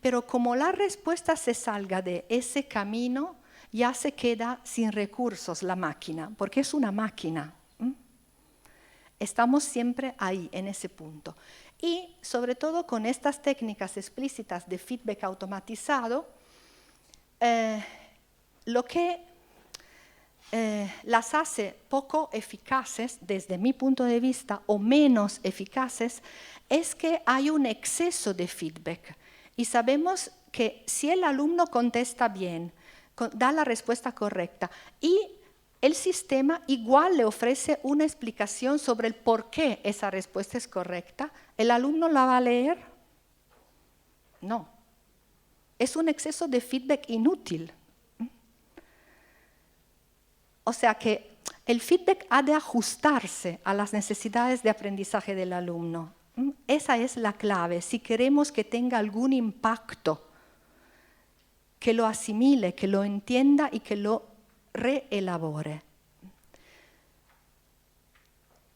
Pero como la respuesta se salga de ese camino, ya se queda sin recursos la máquina, porque es una máquina. Estamos siempre ahí, en ese punto. Y sobre todo con estas técnicas explícitas de feedback automatizado, lo que las hace poco eficaces, desde mi punto de vista, o menos eficaces, es que hay un exceso de feedback. Y sabemos que si el alumno contesta bien, da la respuesta correcta y el sistema igual le ofrece una explicación sobre el por qué esa respuesta es correcta, ¿el alumno la va a leer? No. Es un exceso de feedback inútil. O sea que el feedback ha de ajustarse a las necesidades de aprendizaje del alumno. Esa es la clave. Si queremos que tenga algún impacto, que lo asimile, que lo entienda y que lo reelabore.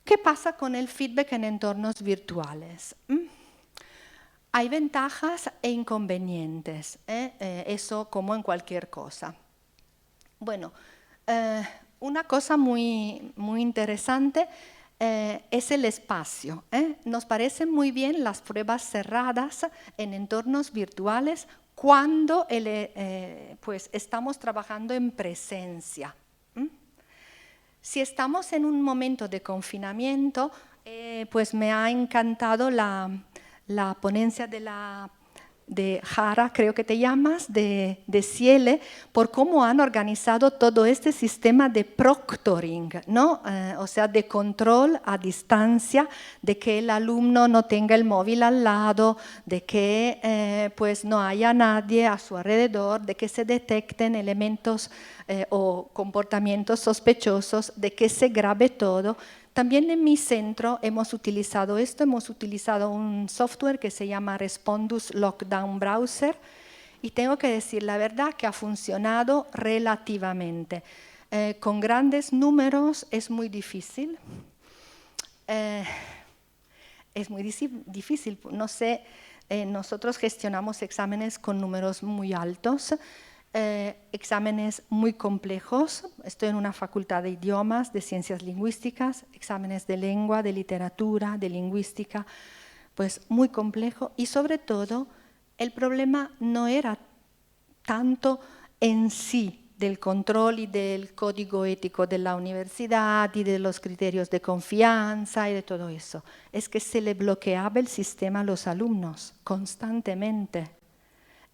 ¿Qué pasa con el feedback en entornos virtuales? Hay ventajas e inconvenientes, eso como en cualquier cosa. Bueno, una cosa muy interesante es el espacio. Nos parecen muy bien las pruebas cerradas en entornos virtuales cuando pues estamos trabajando en presencia. Si estamos en un momento de confinamiento, pues me ha encantado la ponencia de Jara, creo que te llamas, de Ciele, por cómo han organizado todo este sistema de proctoring, ¿no? O sea, de control a distancia, de que el alumno no tenga el móvil al lado, de que pues no haya nadie a su alrededor, de que se detecten elementos o comportamientos sospechosos, de que se grabe todo. También en mi centro hemos utilizado esto, hemos utilizado un software que se llama Respondus Lockdown Browser y tengo que decir la verdad que ha funcionado relativamente. Con grandes números es muy difícil. Difícil, no sé, nosotros gestionamos exámenes con números muy altos. Exámenes muy complejos, estoy en una facultad de idiomas, de ciencias lingüísticas, exámenes de lengua, de literatura, de lingüística, pues muy complejo y sobre todo el problema no era tanto en sí del control y del código ético de la universidad y de los criterios de confianza y de todo eso, es que se le bloqueaba el sistema a los alumnos constantemente.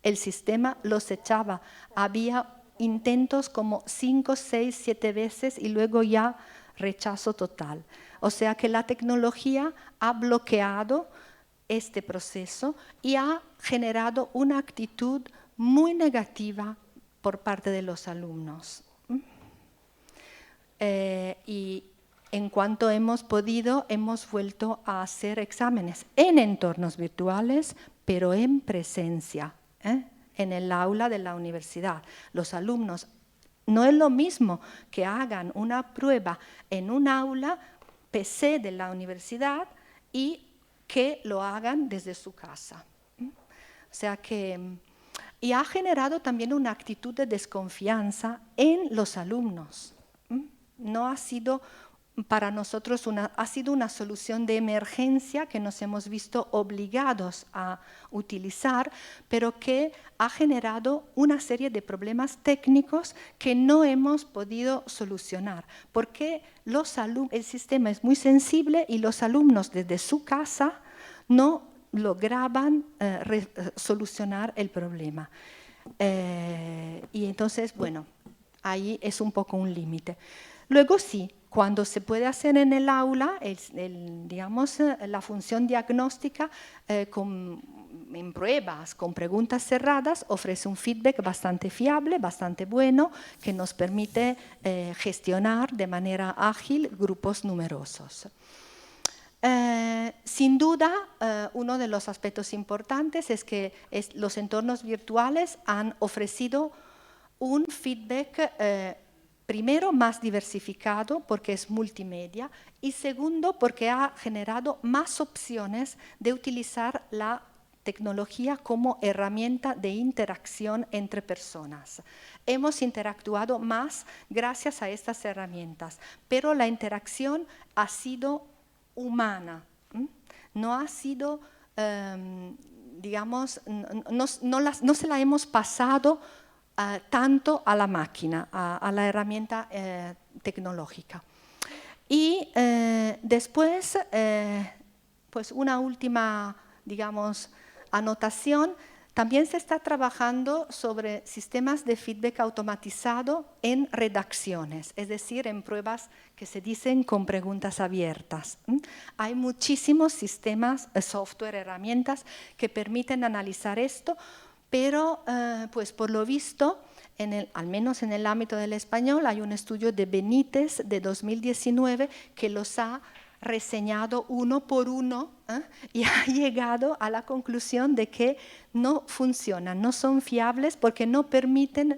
El sistema los echaba. Había intentos como 5, 6, 7 veces y luego ya rechazo total. O sea que la tecnología ha bloqueado este proceso y ha generado una actitud muy negativa por parte de los alumnos. Y en cuanto hemos podido, hemos vuelto a hacer exámenes en entornos virtuales, pero en presencia. En el aula de la universidad. Los alumnos, no es lo mismo que hagan una prueba en un aula PC de la universidad y que lo hagan desde su casa. O sea que, y ha generado también una actitud de desconfianza en los alumnos. No ha sido para nosotros ha sido una solución de emergencia que nos hemos visto obligados a utilizar, pero que ha generado una serie de problemas técnicos que no hemos podido solucionar, porque el sistema es muy sensible y los alumnos desde su casa no lograban solucionar el problema. Y entonces, bueno, ahí es un poco un límite. Luego sí, cuando se puede hacer en el aula, digamos, la función diagnóstica en pruebas, con preguntas cerradas, ofrece un feedback bastante fiable, bastante bueno, que nos permite gestionar de manera ágil grupos numerosos. Sin duda, uno de los aspectos importantes es que los entornos virtuales han ofrecido un feedback primero, más diversificado porque es multimedia y segundo, porque ha generado más opciones de utilizar la tecnología como herramienta de interacción entre personas. Hemos interactuado más gracias a estas herramientas, pero la interacción ha sido humana, no ha sido, digamos, no se la hemos pasado tanto a la máquina, a la herramienta tecnológica. Y después, pues una última, digamos, anotación, también se está trabajando sobre sistemas de feedback automatizado en redacciones, es decir, en pruebas que se dicen con preguntas abiertas. Hay muchísimos sistemas, software, herramientas que permiten analizar esto, pero pues por lo visto, al menos en el ámbito del español, hay un estudio de Benítez de 2019 que los ha reseñado uno por uno y ha llegado a la conclusión de que no funcionan, no son fiables porque no permiten,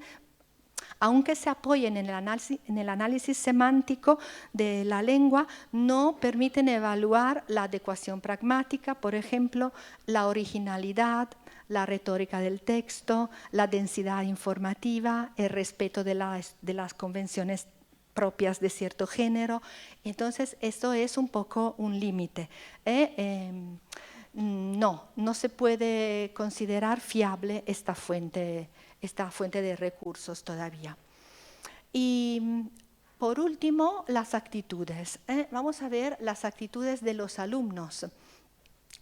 aunque se apoyen en el análisis semántico de la lengua, no permiten evaluar la adecuación pragmática, por ejemplo, la originalidad, la retórica del texto, la densidad informativa, el respeto de las convenciones propias de cierto género. Entonces, esto es un poco un límite. No se puede considerar fiable esta fuente de recursos todavía. Y por último, las actitudes. Vamos a ver las actitudes de los alumnos.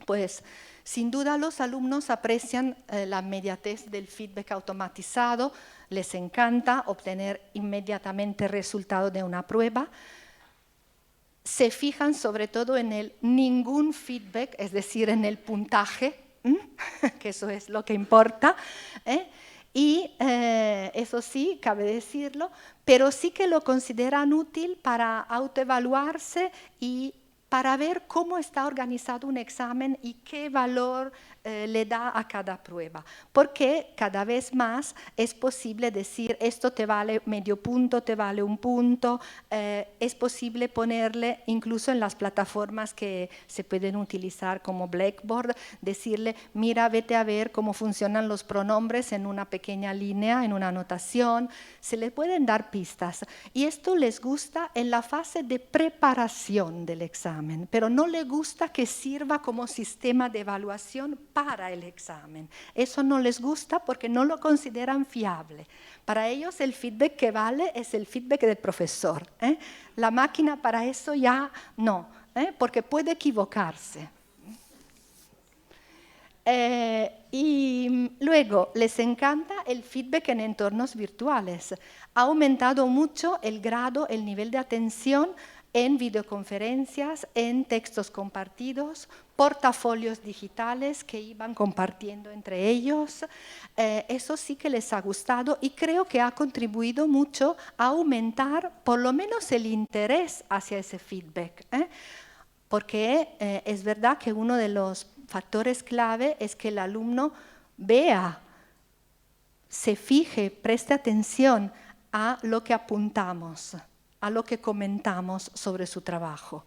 Pues sin duda los alumnos aprecian la inmediatez del feedback automatizado, les encanta obtener inmediatamente el resultado de una prueba, se fijan sobre todo en el ningún feedback, es decir, en el puntaje, que eso es lo que importa, y eso sí, cabe decirlo, pero sí que lo consideran útil para autoevaluarse y para ver cómo está organizado un examen y qué valor le da a cada prueba. Porque cada vez más es posible decir, esto te vale medio punto, te vale un punto. Es posible ponerle, incluso en las plataformas que se pueden utilizar como Blackboard, decirle, mira, vete a ver cómo funcionan los pronombres en una pequeña línea, en una anotación. Se le pueden dar pistas. Y esto les gusta en la fase de preparación del examen, pero no les gusta que sirva como sistema de evaluación para el examen. Eso no les gusta porque no lo consideran fiable. Para ellos el feedback que vale es el feedback del profesor. La máquina para eso ya no, porque puede equivocarse. Y luego les encanta el feedback en entornos virtuales. Ha aumentado mucho el grado, el nivel de atención en videoconferencias, en textos compartidos, portafolios digitales que iban compartiendo entre ellos. Eso sí que les ha gustado y creo que ha contribuido mucho a aumentar por lo menos el interés hacia ese feedback. Porque es verdad que uno de los factores clave es que el alumno vea, se fije, preste atención a lo que apuntamos, a lo que comentamos sobre su trabajo.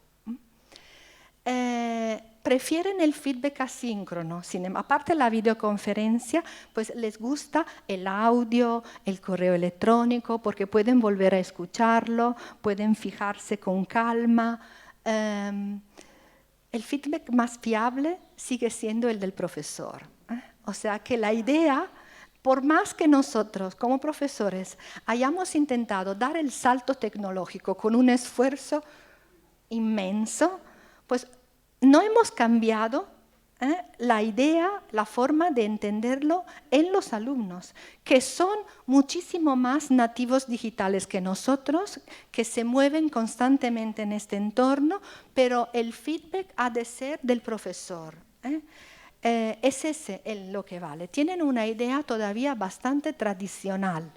Prefieren el feedback asíncrono, aparte de la videoconferencia, pues les gusta el audio, el correo electrónico, porque pueden volver a escucharlo, pueden fijarse con calma. El feedback más fiable sigue siendo el del profesor. O sea que la idea, por más que nosotros como profesores hayamos intentado dar el salto tecnológico con un esfuerzo inmenso, pues no hemos cambiado la idea, la forma de entenderlo en los alumnos, que son muchísimo más nativos digitales que nosotros, que se mueven constantemente en este entorno, pero el feedback ha de ser del profesor. Es ese lo que vale. Tienen una idea todavía bastante tradicional.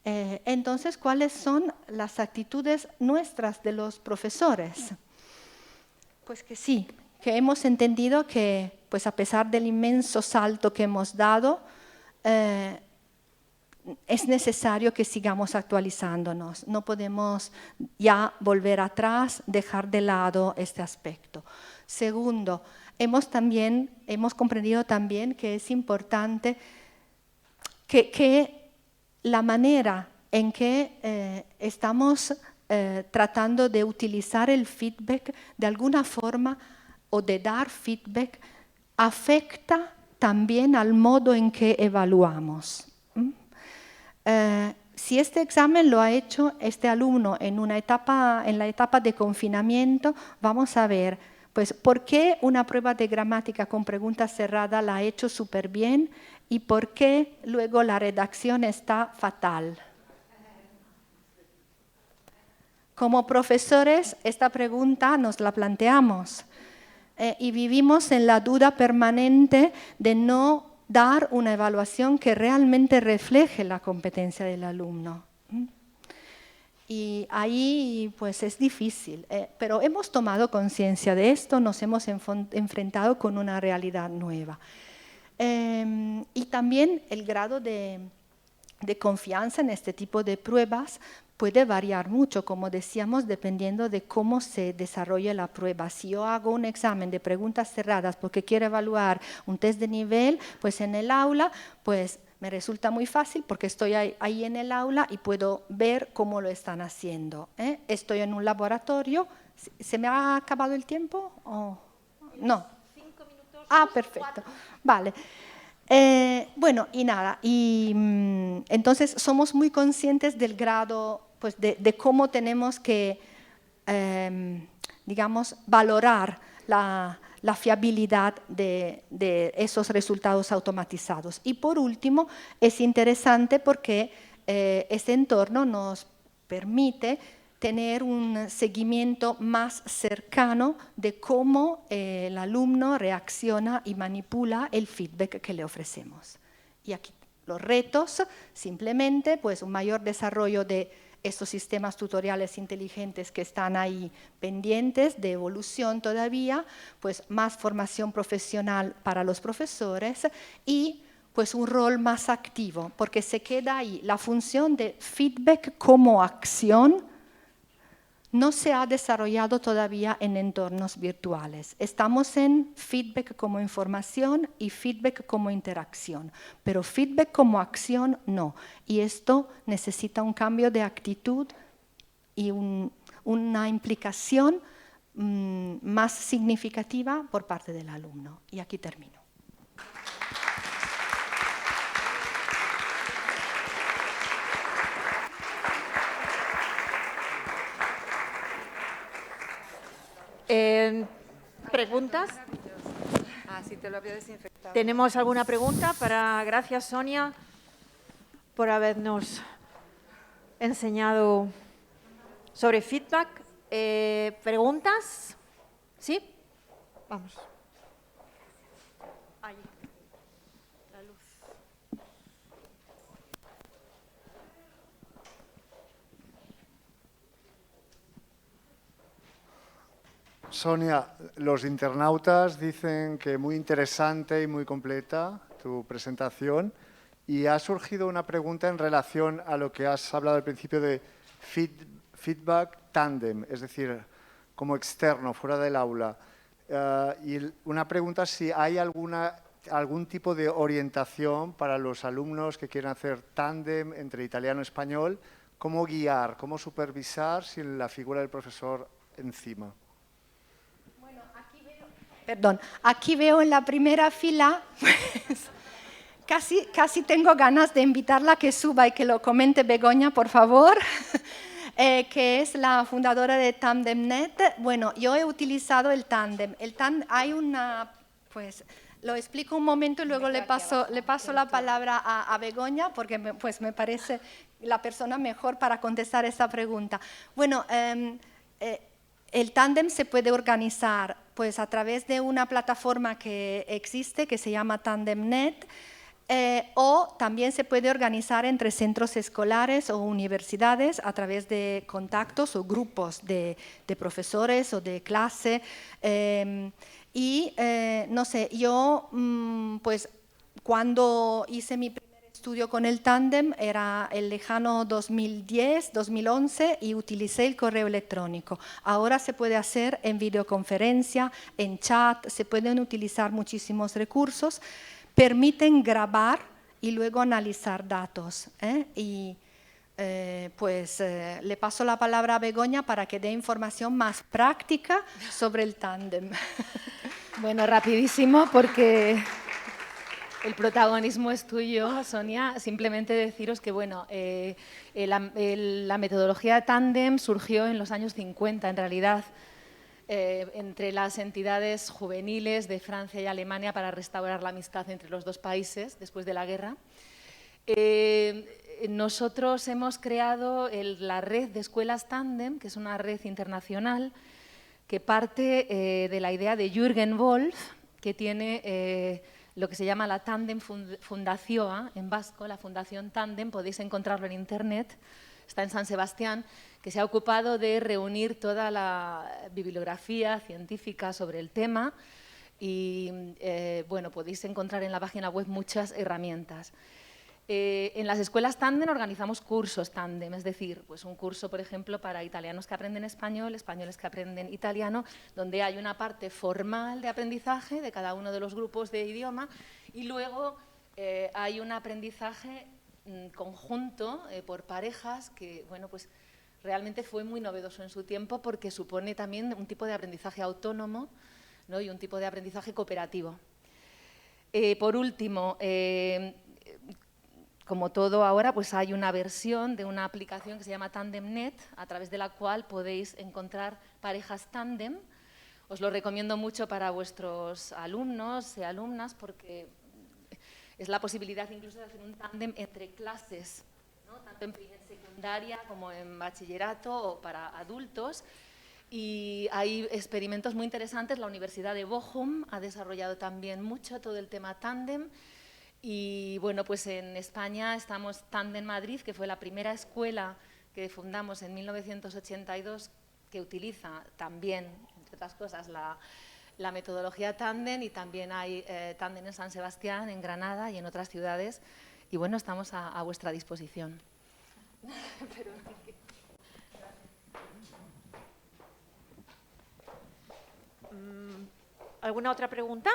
Entonces, ¿cuáles son las actitudes nuestras de los profesores? Pues que sí, que hemos entendido que, pues a pesar del inmenso salto que hemos dado, es necesario que sigamos actualizándonos. No podemos ya volver atrás, dejar de lado este aspecto. Segundo, hemos comprendido también que es importante que la manera en que estamos tratando de utilizar el feedback de alguna forma o de dar feedback afecta también al modo en que evaluamos. Si este examen lo ha hecho este alumno en la etapa de confinamiento, vamos a ver pues, por qué una prueba de gramática con pregunta cerrada la ha hecho súper bien y por qué luego la redacción está fatal. Como profesores, esta pregunta nos la planteamos y vivimos en la duda permanente de no dar una evaluación que realmente refleje la competencia del alumno. Y ahí pues es difícil, pero hemos tomado conciencia de esto, nos hemos enfrentado con una realidad nueva. Y también el grado de confianza en este tipo de pruebas puede variar mucho, como decíamos, dependiendo de cómo se desarrolle la prueba. Si yo hago un examen de preguntas cerradas porque quiero evaluar un test de nivel, pues en el aula, pues me resulta muy fácil porque estoy ahí en el aula y puedo ver cómo lo están haciendo. Estoy en un laboratorio. ¿Se me ha acabado el tiempo? ¿O no? 5 minutos. Ah, perfecto. Vale. Bueno, y nada, entonces somos muy conscientes del grado, pues de cómo tenemos que, digamos, valorar la fiabilidad de esos resultados automatizados. Y por último, es interesante porque este entorno nos permite tener un seguimiento más cercano de cómo el alumno reacciona y manipula el feedback que le ofrecemos. Y aquí los retos, simplemente, pues un mayor desarrollo de estos sistemas tutoriales inteligentes que están ahí pendientes de evolución todavía, pues más formación profesional para los profesores y pues un rol más activo, porque se queda ahí la función de feedback como acción. No se ha desarrollado todavía en entornos virtuales. Estamos en feedback como información y feedback como interacción, pero feedback como acción no. Y esto necesita un cambio de actitud y una implicación más significativa por parte del alumno. Y aquí termino. ¿Preguntas? Ah, sí, te lo había desinfectado. ¿Tenemos alguna pregunta? Gracias, Sonia, por habernos enseñado sobre feedback. ¿Preguntas? ¿Sí? Vamos. Ahí. La luz. Sonia, los internautas dicen que muy interesante y muy completa tu presentación y ha surgido una pregunta en relación a lo que has hablado al principio de feedback tándem, es decir, como externo, fuera del aula. Y una pregunta si hay algún tipo de orientación para los alumnos que quieren hacer tándem entre italiano y español, cómo guiar, cómo supervisar sin la figura del profesor encima. Perdón, aquí veo en la primera fila, pues, casi tengo ganas de invitarla a que suba y que lo comente Begoña, por favor, que es la fundadora de TandemNet. Bueno, yo he utilizado el tándem. Hay una, pues, lo explico un momento y luego le paso la palabra a Begoña, porque pues, me parece la persona mejor para contestar esta pregunta. Bueno, el tándem se puede organizar pues, a través de una plataforma que existe, que se llama TandemNet, o también se puede organizar entre centros escolares o universidades a través de contactos o grupos de profesores o de clase. No sé, yo pues cuando hice mi primer estudio con el tándem era el lejano 2010, 2011 y utilicé el correo electrónico. Ahora se puede hacer en videoconferencia, en chat, se pueden utilizar muchísimos recursos, permiten grabar y luego analizar datos. Le paso la palabra a Begoña para que dé información más práctica sobre el tándem. Bueno, rapidísimo porque el protagonismo es tuyo, Sonia. Simplemente deciros que bueno, la metodología tándem surgió en los años 50, en realidad, entre las entidades juveniles de Francia y Alemania para restaurar la amistad entre los dos países después de la guerra. Nosotros hemos creado la red de escuelas tándem, que es una red internacional que parte de la idea de Jürgen Wolf, que tiene lo que se llama la Tándem Fundazioa, en vasco, la Fundación Tándem, podéis encontrarlo en internet, está en San Sebastián, que se ha ocupado de reunir toda la bibliografía científica sobre el tema y bueno, podéis encontrar en la página web muchas herramientas. En las escuelas tándem organizamos cursos tándem, es decir, pues un curso, por ejemplo, para italianos que aprenden español, españoles que aprenden italiano, donde hay una parte formal de aprendizaje de cada uno de los grupos de idioma y luego hay un aprendizaje conjunto por parejas que, bueno, pues realmente fue muy novedoso en su tiempo porque supone también un tipo de aprendizaje autónomo, ¿no? Y un tipo de aprendizaje cooperativo. Por último, como todo ahora, pues hay una versión de una aplicación que se llama TandemNet, a través de la cual podéis encontrar parejas tándem. Os lo recomiendo mucho para vuestros alumnos y alumnas porque es la posibilidad incluso de hacer un tándem entre clases, ¿no? Tanto en secundaria como en bachillerato o para adultos. Y hay experimentos muy interesantes. La Universidad de Bochum ha desarrollado también mucho todo el tema tándem. Y bueno, pues en España estamos Tándem Madrid, que fue la primera escuela que fundamos en 1982, que utiliza también, entre otras cosas, la metodología tándem, y también hay tándem en San Sebastián, en Granada y en otras ciudades. Y bueno, estamos a vuestra disposición. ¿Alguna otra pregunta?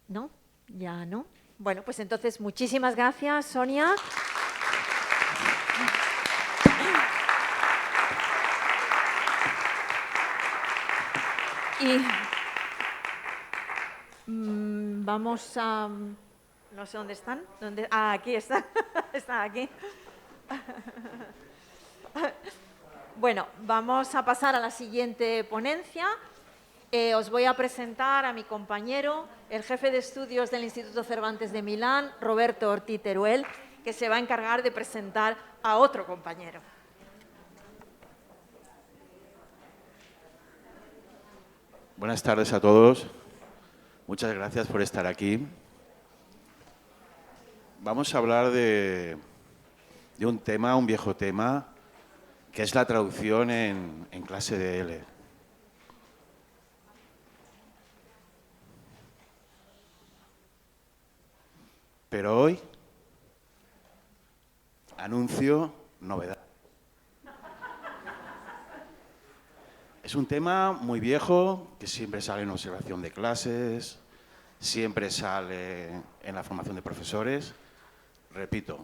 ¿No? Ya no. Bueno, pues entonces muchísimas gracias, Sonia. Y vamos a... No sé dónde están. Ah, aquí están. Están aquí. Bueno, vamos a pasar a la siguiente ponencia. Os voy a presentar a mi compañero, el jefe de estudios del Instituto Cervantes de Milán, Roberto Ortiz Teruel, que se va a encargar de presentar a otro compañero. Buenas tardes a todos. Muchas gracias por estar aquí. Vamos a hablar de un tema, un viejo tema, que es la traducción en clase de L. Pero hoy anuncio novedad. Es un tema muy viejo que siempre sale en observación de clases, siempre sale en la formación de profesores. Repito,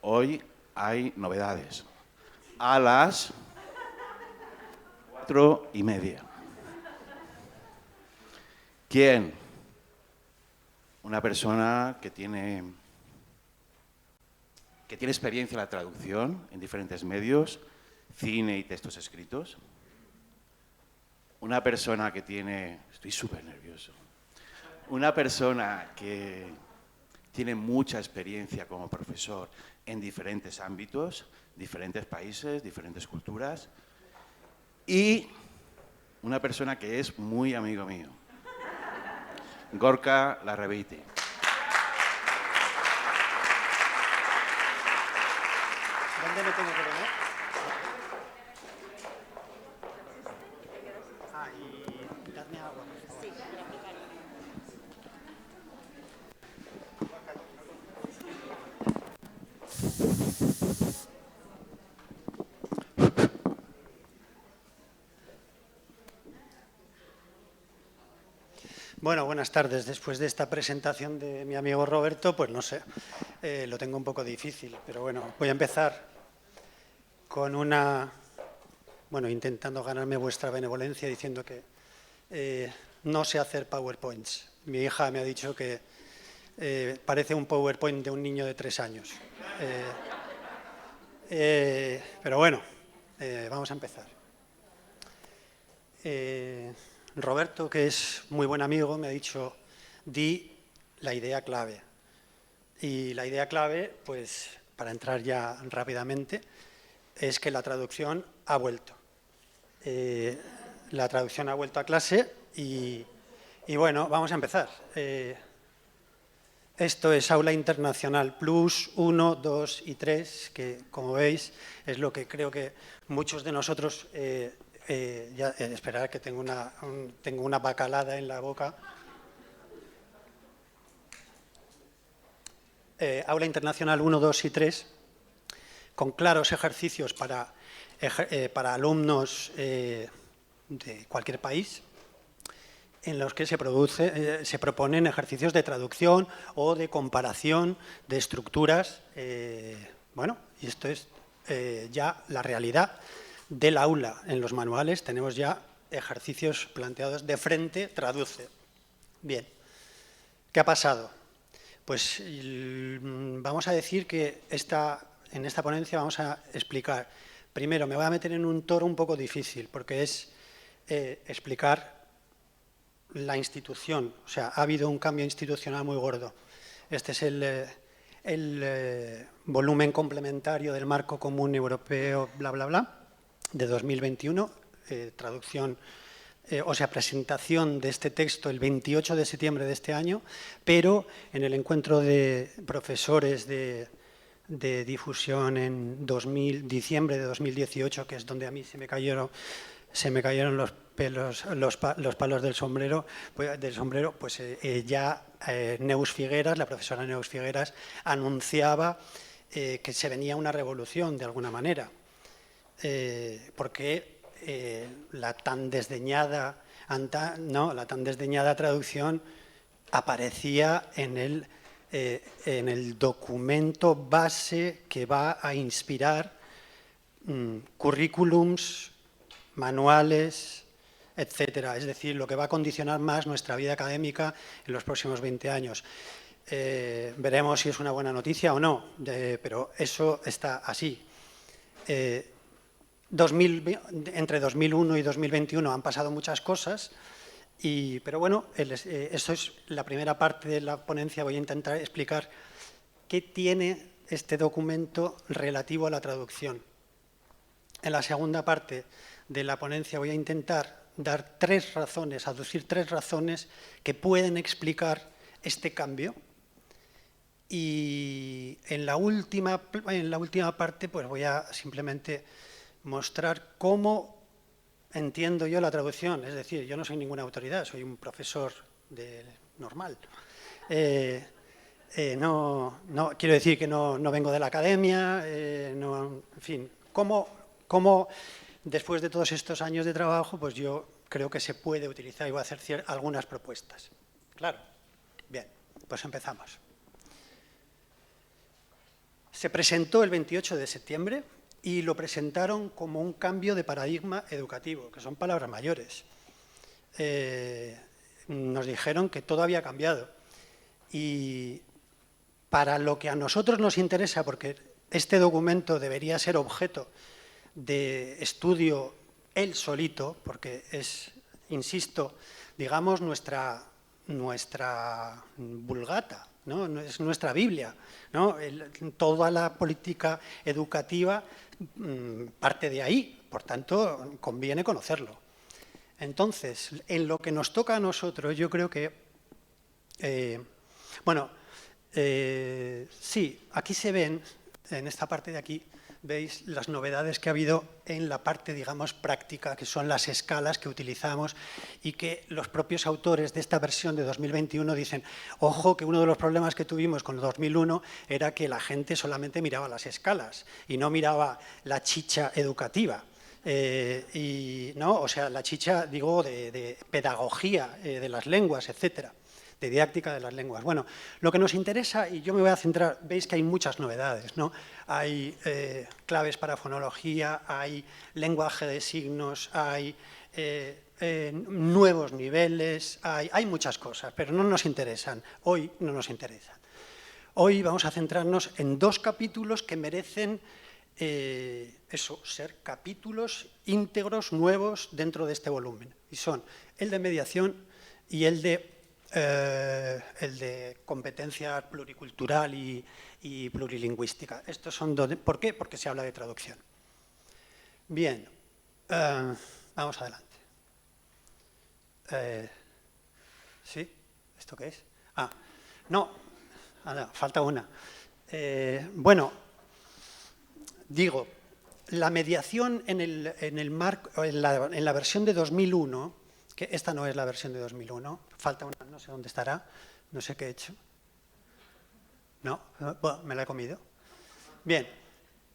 hoy hay novedades. A las 4:30. ¿Quién? Una persona que tiene experiencia en la traducción en diferentes medios, cine y textos escritos. Una persona que tiene... Estoy súper nervioso. Una persona que tiene mucha experiencia como profesor en diferentes ámbitos, diferentes países, diferentes culturas. Y una persona que es muy amigo mío. Gorka Larrabeiti. ¿Dónde me tengo que poner? Ah, y dadme agua, por favor. Bueno, buenas tardes. Después de esta presentación de mi amigo Roberto, pues no sé, lo tengo un poco difícil, pero bueno, voy a empezar con intentando ganarme vuestra benevolencia diciendo que no sé hacer PowerPoints. Mi hija me ha dicho que parece un PowerPoint de un niño de 3 años. Pero bueno, vamos a empezar. Roberto, que es muy buen amigo, me ha dicho, di la idea clave. Y la idea clave, pues, para entrar ya rápidamente, es que la traducción ha vuelto. La traducción ha vuelto a clase y bueno, vamos a empezar. Esto es Aula Internacional Plus 1, 2 y 3, que, como veis, es lo que creo que muchos de nosotros... esperar que tengo una bacalada en la boca. Aula Internacional 1, 2 y 3, con claros ejercicios para alumnos de cualquier país, en los que se proponen ejercicios de traducción o de comparación de estructuras. Bueno, y esto es ya la realidad del aula. En los manuales tenemos ya ejercicios planteados de frente, traduce. Bien, ¿qué ha pasado? Pues vamos a decir que en esta ponencia vamos a explicar. Primero, me voy a meter en un toro un poco difícil, porque es explicar la institución. O sea, ha habido un cambio institucional muy gordo. Este es el volumen complementario del marco común europeo, bla, bla, bla, de 2021, presentación de este texto el 28 de septiembre de este año, pero en el encuentro de profesores de difusión en diciembre de 2018, que es donde a mí se me cayeron los palos del sombrero, pues ya Neus Figueras, la profesora Neus Figueras, anunciaba que se venía una revolución de alguna manera. Porque la tan desdeñada traducción aparecía en el documento base que va a inspirar currículums, manuales, etcétera. Es decir, lo que va a condicionar más nuestra vida académica en los próximos 20 años. Veremos si es una buena noticia o no, pero eso está así. Entre 2001 y 2021 han pasado muchas cosas, pero bueno, eso es la primera parte de la ponencia. Voy a intentar explicar qué tiene este documento relativo a la traducción. En la segunda parte de la ponencia voy a intentar aducir tres razones que pueden explicar este cambio. Y en la última parte pues voy a simplemente mostrar cómo entiendo yo la traducción. Es decir, yo no soy ninguna autoridad, soy un profesor normal. No quiero decir que no vengo de la academia, en fin, cómo después de todos estos años de trabajo, pues yo creo que se puede utilizar y voy a hacer algunas propuestas. Claro. Bien, pues empezamos. Se presentó el 28 de septiembre y lo presentaron como un cambio de paradigma educativo, que son palabras mayores. Nos dijeron que todo había cambiado. Y para lo que a nosotros nos interesa, porque este documento debería ser objeto de estudio él solito, porque es, insisto, digamos, nuestra vulgata, ¿no? Es nuestra Biblia, ¿no? Toda la política educativa parte de ahí, por tanto, conviene conocerlo. Entonces, en lo que nos toca a nosotros, yo creo que, sí, aquí se ven, en esta parte de aquí, veis las novedades que ha habido en la parte, digamos, práctica, que son las escalas que utilizamos y que los propios autores de esta versión de 2021 dicen, ojo, que uno de los problemas que tuvimos con el 2001 era que la gente solamente miraba las escalas y no miraba la chicha educativa. ¿no? O sea, la chicha, digo, de pedagogía de las lenguas, etcétera, de didáctica de las lenguas. Bueno, lo que nos interesa, y yo me voy a centrar, veis que hay muchas novedades, ¿no? Hay claves para fonología, hay lenguaje de signos, hay nuevos niveles, hay muchas cosas, pero no nos interesan, hoy no nos interesan. Hoy vamos a centrarnos en 2 capítulos que merecen ser capítulos íntegros, nuevos dentro de este volumen. Y son el de mediación y el de competencia pluricultural y plurilingüística. Estos son ¿por qué? Porque se habla de traducción. Bien, vamos adelante. ¿Sí? ¿Esto qué es? No, falta una. Bueno, digo, la mediación en la versión de 2001, que esta no es la versión de 2001, falta una, no sé dónde estará, no sé qué he hecho. No, bueno, me la he comido. Bien,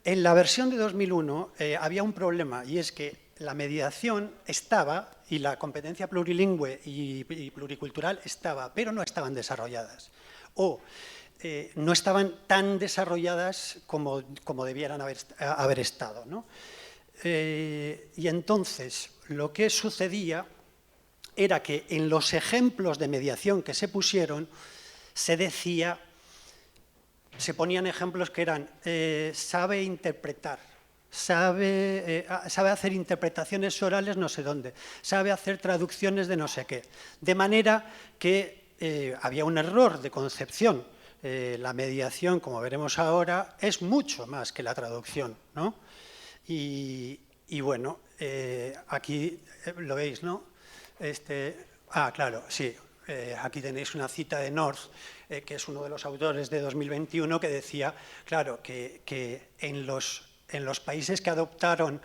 en la versión de 2001 había un problema, y es que la mediación estaba, y la competencia plurilingüe y pluricultural estaba, pero no estaban desarrolladas. O no estaban tan desarrolladas como debieran haber estado, ¿no? Y entonces, lo que sucedía era que en los ejemplos de mediación que se pusieron, se ponían ejemplos que eran sabe interpretar, sabe hacer interpretaciones orales no sé dónde, sabe hacer traducciones de no sé qué. De manera que había un error de concepción. La mediación, como veremos ahora, es mucho más que la traducción, ¿no? Y bueno, aquí lo veis, ¿no? Claro, sí. Aquí tenéis una cita de North, que es uno de los autores de 2021, que decía, claro, que en los países que adoptaron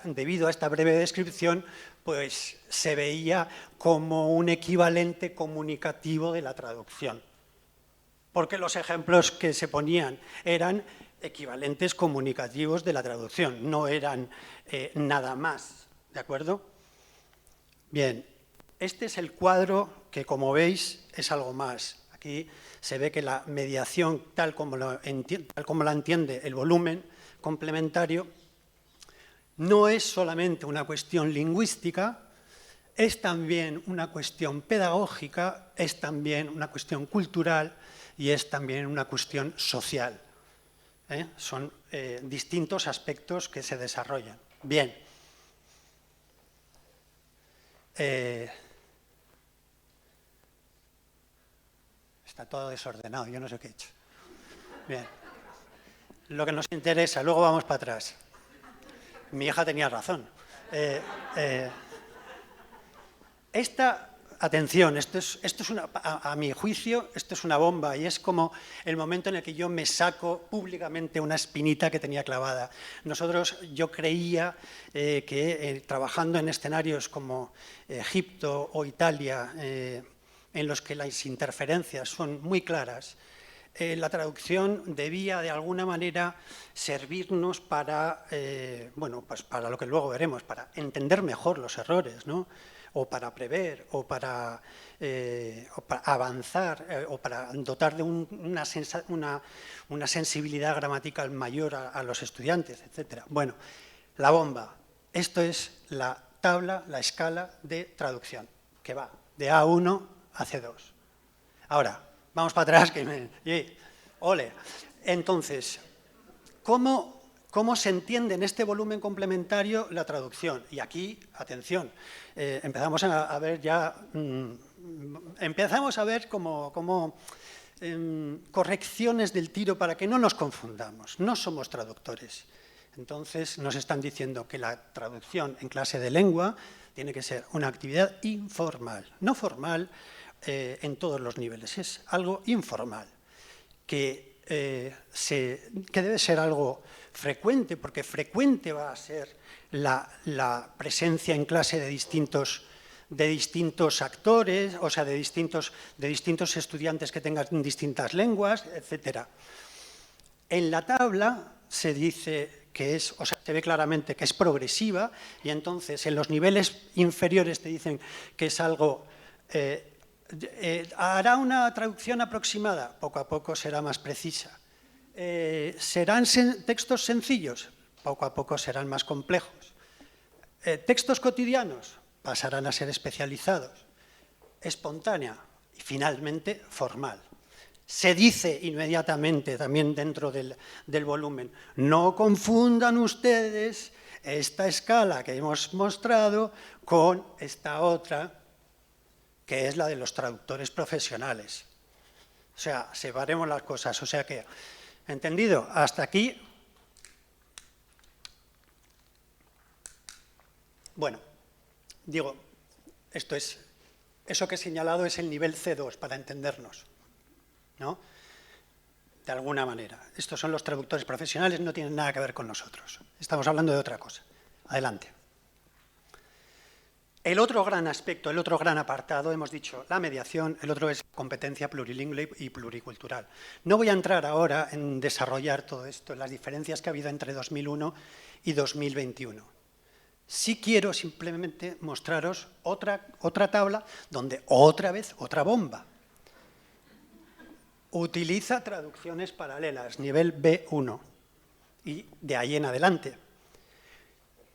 debido a esta breve descripción, pues se veía como un equivalente comunicativo de la traducción. Porque los ejemplos que se ponían eran equivalentes comunicativos de la traducción, no eran nada más, ¿de acuerdo? Bien, este es el cuadro que, como veis, es algo más. Aquí se ve que la mediación, tal como la entiende el volumen complementario, no es solamente una cuestión lingüística, es también una cuestión pedagógica, es también una cuestión cultural y es también una cuestión social. Son distintos aspectos que se desarrollan. Bien. Está todo desordenado, yo no sé qué he hecho. Bien. Lo que nos interesa, luego vamos para atrás. Mi hija tenía razón. Atención, a mi juicio, esto es una bomba y es como el momento en el que yo me saco públicamente una espinita que tenía clavada. Yo creía que trabajando en escenarios como Egipto o Italia, en los que las interferencias son muy claras, la traducción debía de alguna manera servirnos para, pues para lo que luego veremos, para entender mejor los errores, ¿no? O para prever, o para avanzar, o para dotar de una sensibilidad gramatical mayor a los estudiantes, etc. Bueno, la bomba. Esto es la tabla, la escala de traducción, que va de A1 a C2. Ahora, vamos para atrás, ¡ole! Entonces, ¿cómo se entiende en este volumen complementario la traducción? Y aquí, atención, empezamos a ver ya, como correcciones del tiro para que no nos confundamos. No somos traductores. Entonces, nos están diciendo que la traducción en clase de lengua tiene que ser una actividad informal, no formal en todos los niveles, es algo informal, que debe ser algo frecuente, porque frecuente va a ser la presencia en clase de distintos actores, o sea, de distintos estudiantes que tengan distintas lenguas, etc. En la tabla se dice que es, o sea, se ve claramente que es progresiva, y entonces en los niveles inferiores te dicen que es algo, hará una traducción aproximada, poco a poco será más precisa. ¿Serán textos sencillos? Poco a poco serán más complejos. ¿Textos cotidianos? Pasarán a ser especializados. Espontánea y finalmente formal. Se dice inmediatamente también dentro del volumen, no confundan ustedes esta escala que hemos mostrado con esta otra, que es la de los traductores profesionales. O sea, separemos las cosas. O sea que, ¿entendido? Hasta aquí. Bueno, digo, eso que he señalado es el nivel C2 para entendernos, ¿no? De alguna manera. Estos son los traductores profesionales, no tienen nada que ver con nosotros. Estamos hablando de otra cosa. Adelante. El otro gran aspecto, el otro gran apartado, hemos dicho la mediación, el otro es competencia plurilingüe y pluricultural. No voy a entrar ahora en desarrollar todo esto, las diferencias que ha habido entre 2001 y 2021. Sí quiero simplemente mostraros otra tabla donde otra vez, otra bomba. Utiliza traducciones paralelas, nivel B1, y de ahí en adelante.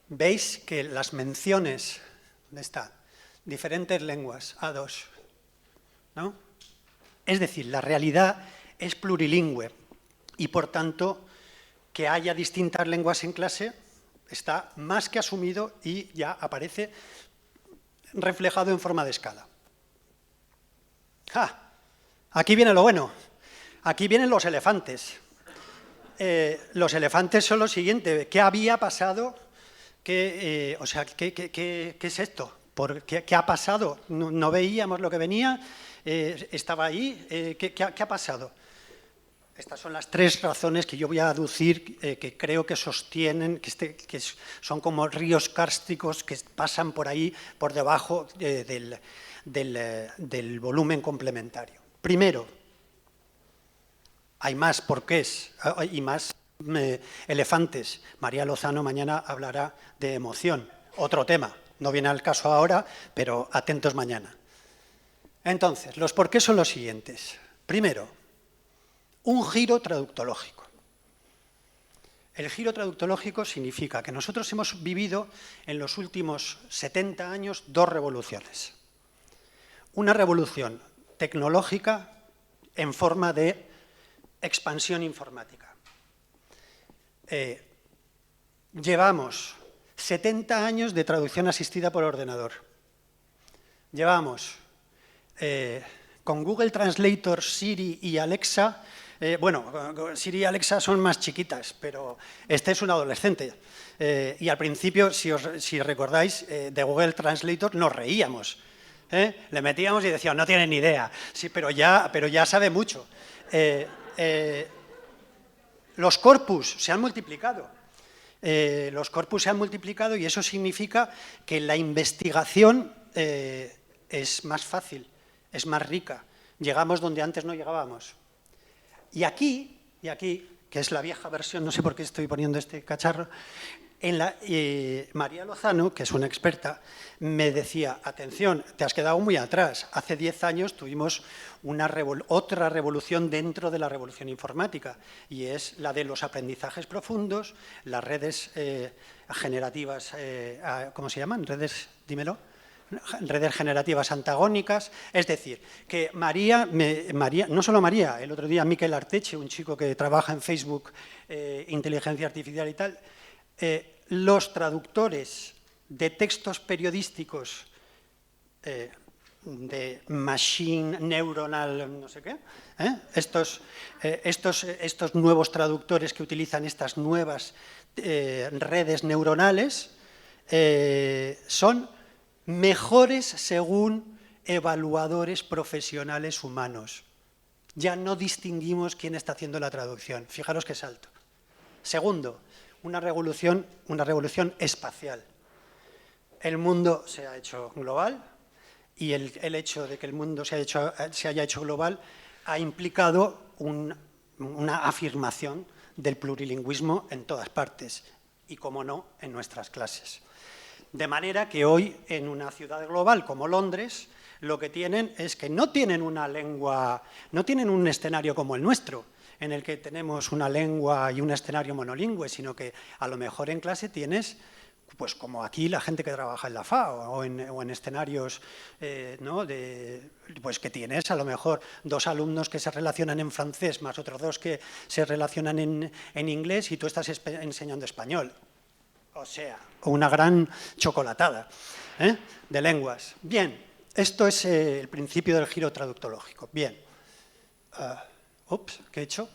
Veis que las menciones de estas diferentes lenguas, A2, ¿no? Es decir, la realidad es plurilingüe y, por tanto, que haya distintas lenguas en clase está más que asumido y ya aparece reflejado en forma de escala. ¡Ja! Aquí viene lo bueno. Aquí vienen los elefantes. Los elefantes son lo siguiente. ¿Qué había pasado? ¿Qué es esto? ¿Qué ha pasado? ¿No veíamos lo que venía? ¿Estaba ahí? ¿Qué ha pasado? Estas son las tres razones que yo voy a aducir, que creo que sostienen, que son como ríos kársticos que pasan por ahí, por debajo del volumen complementario. Primero, hay más porqués y más elefantes. María Lozano mañana hablará de emoción, otro tema. No viene al caso ahora, pero atentos mañana. Entonces, los porqués son los siguientes. Primero, un giro traductológico. El giro traductológico significa que nosotros hemos vivido en los últimos 70 años dos revoluciones. Una revolución tecnológica en forma de expansión informática. Llevamos 70 años de traducción asistida por ordenador. Llevamos con Google Translator, Siri y Alexa. Siri y Alexa son más chiquitas, pero este es un adolescente. Y al principio, si recordáis, de Google Translator nos reíamos. Le metíamos y decíamos, no tiene ni idea. Sí, pero ya sabe mucho. Los corpus se han multiplicado. Y eso significa que la investigación es más fácil, es más rica. Llegamos donde antes no llegábamos. Y aquí, que es la vieja versión, no sé por qué estoy poniendo este cacharro, María Lozano, que es una experta, me decía, atención, te has quedado muy atrás. Hace 10 años tuvimos otra revolución dentro de la revolución informática, y es la de los aprendizajes profundos, las redes generativas, ¿cómo se llaman? Redes, dímelo. Redes generativas antagónicas, es decir, que María, no solo María, el otro día Miquel Arteche, un chico que trabaja en Facebook, inteligencia artificial y tal, los traductores de textos periodísticos de machine neuronal, no sé qué, estos nuevos traductores que utilizan estas nuevas redes neuronales son mejores según evaluadores profesionales humanos. Ya no distinguimos quién está haciendo la traducción. Fijaros qué salto. Segundo, una revolución espacial. El mundo se ha hecho global y el hecho de que el mundo se haya hecho global ha implicado una afirmación del plurilingüismo en todas partes y, como no, en nuestras clases. De manera que hoy, en una ciudad global como Londres, lo que tienen es que no tienen una lengua, no tienen un escenario como el nuestro, en el que tenemos una lengua y un escenario monolingüe, sino que a lo mejor en clase tienes, pues como aquí la gente que trabaja en la FAO o en escenarios, ¿no? Pues que tienes a lo mejor 2 alumnos que se relacionan en francés más otros 2 que se relacionan en inglés y tú estás enseñando español. O sea, una gran chocolatada de lenguas. Bien, esto es el principio del giro traductológico. Bien. Ups, ¿qué he hecho?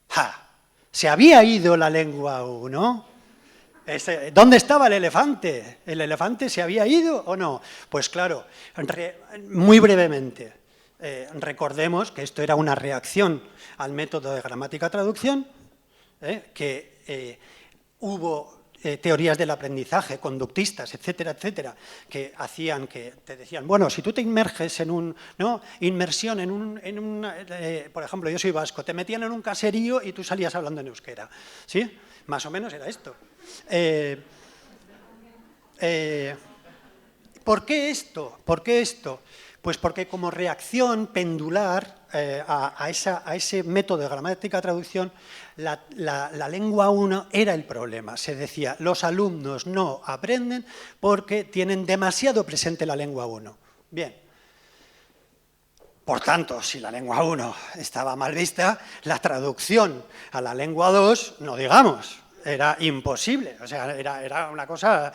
¡Ja! Se había ido la lengua 1. ¿Dónde estaba el elefante? ¿El elefante se había ido o no? Pues claro, muy brevemente, recordemos que esto era una reacción al método de gramática-traducción, que hubo teorías del aprendizaje, conductistas, etcétera, etcétera, que hacían que te decían, bueno, si tú te inmerges en un, ¿no? Inmersión por ejemplo, yo soy vasco, te metían en un caserío y tú salías hablando en euskera, ¿sí? Más o menos era esto. ¿Por qué esto? ¿Por qué esto? Pues porque como reacción pendular a ese método de gramática-traducción, la lengua 1 era el problema. Se decía, los alumnos no aprenden porque tienen demasiado presente la lengua 1. Bien. Por tanto, si la lengua 1 estaba mal vista, la traducción a la lengua 2, no digamos, era imposible. O sea, era una cosa,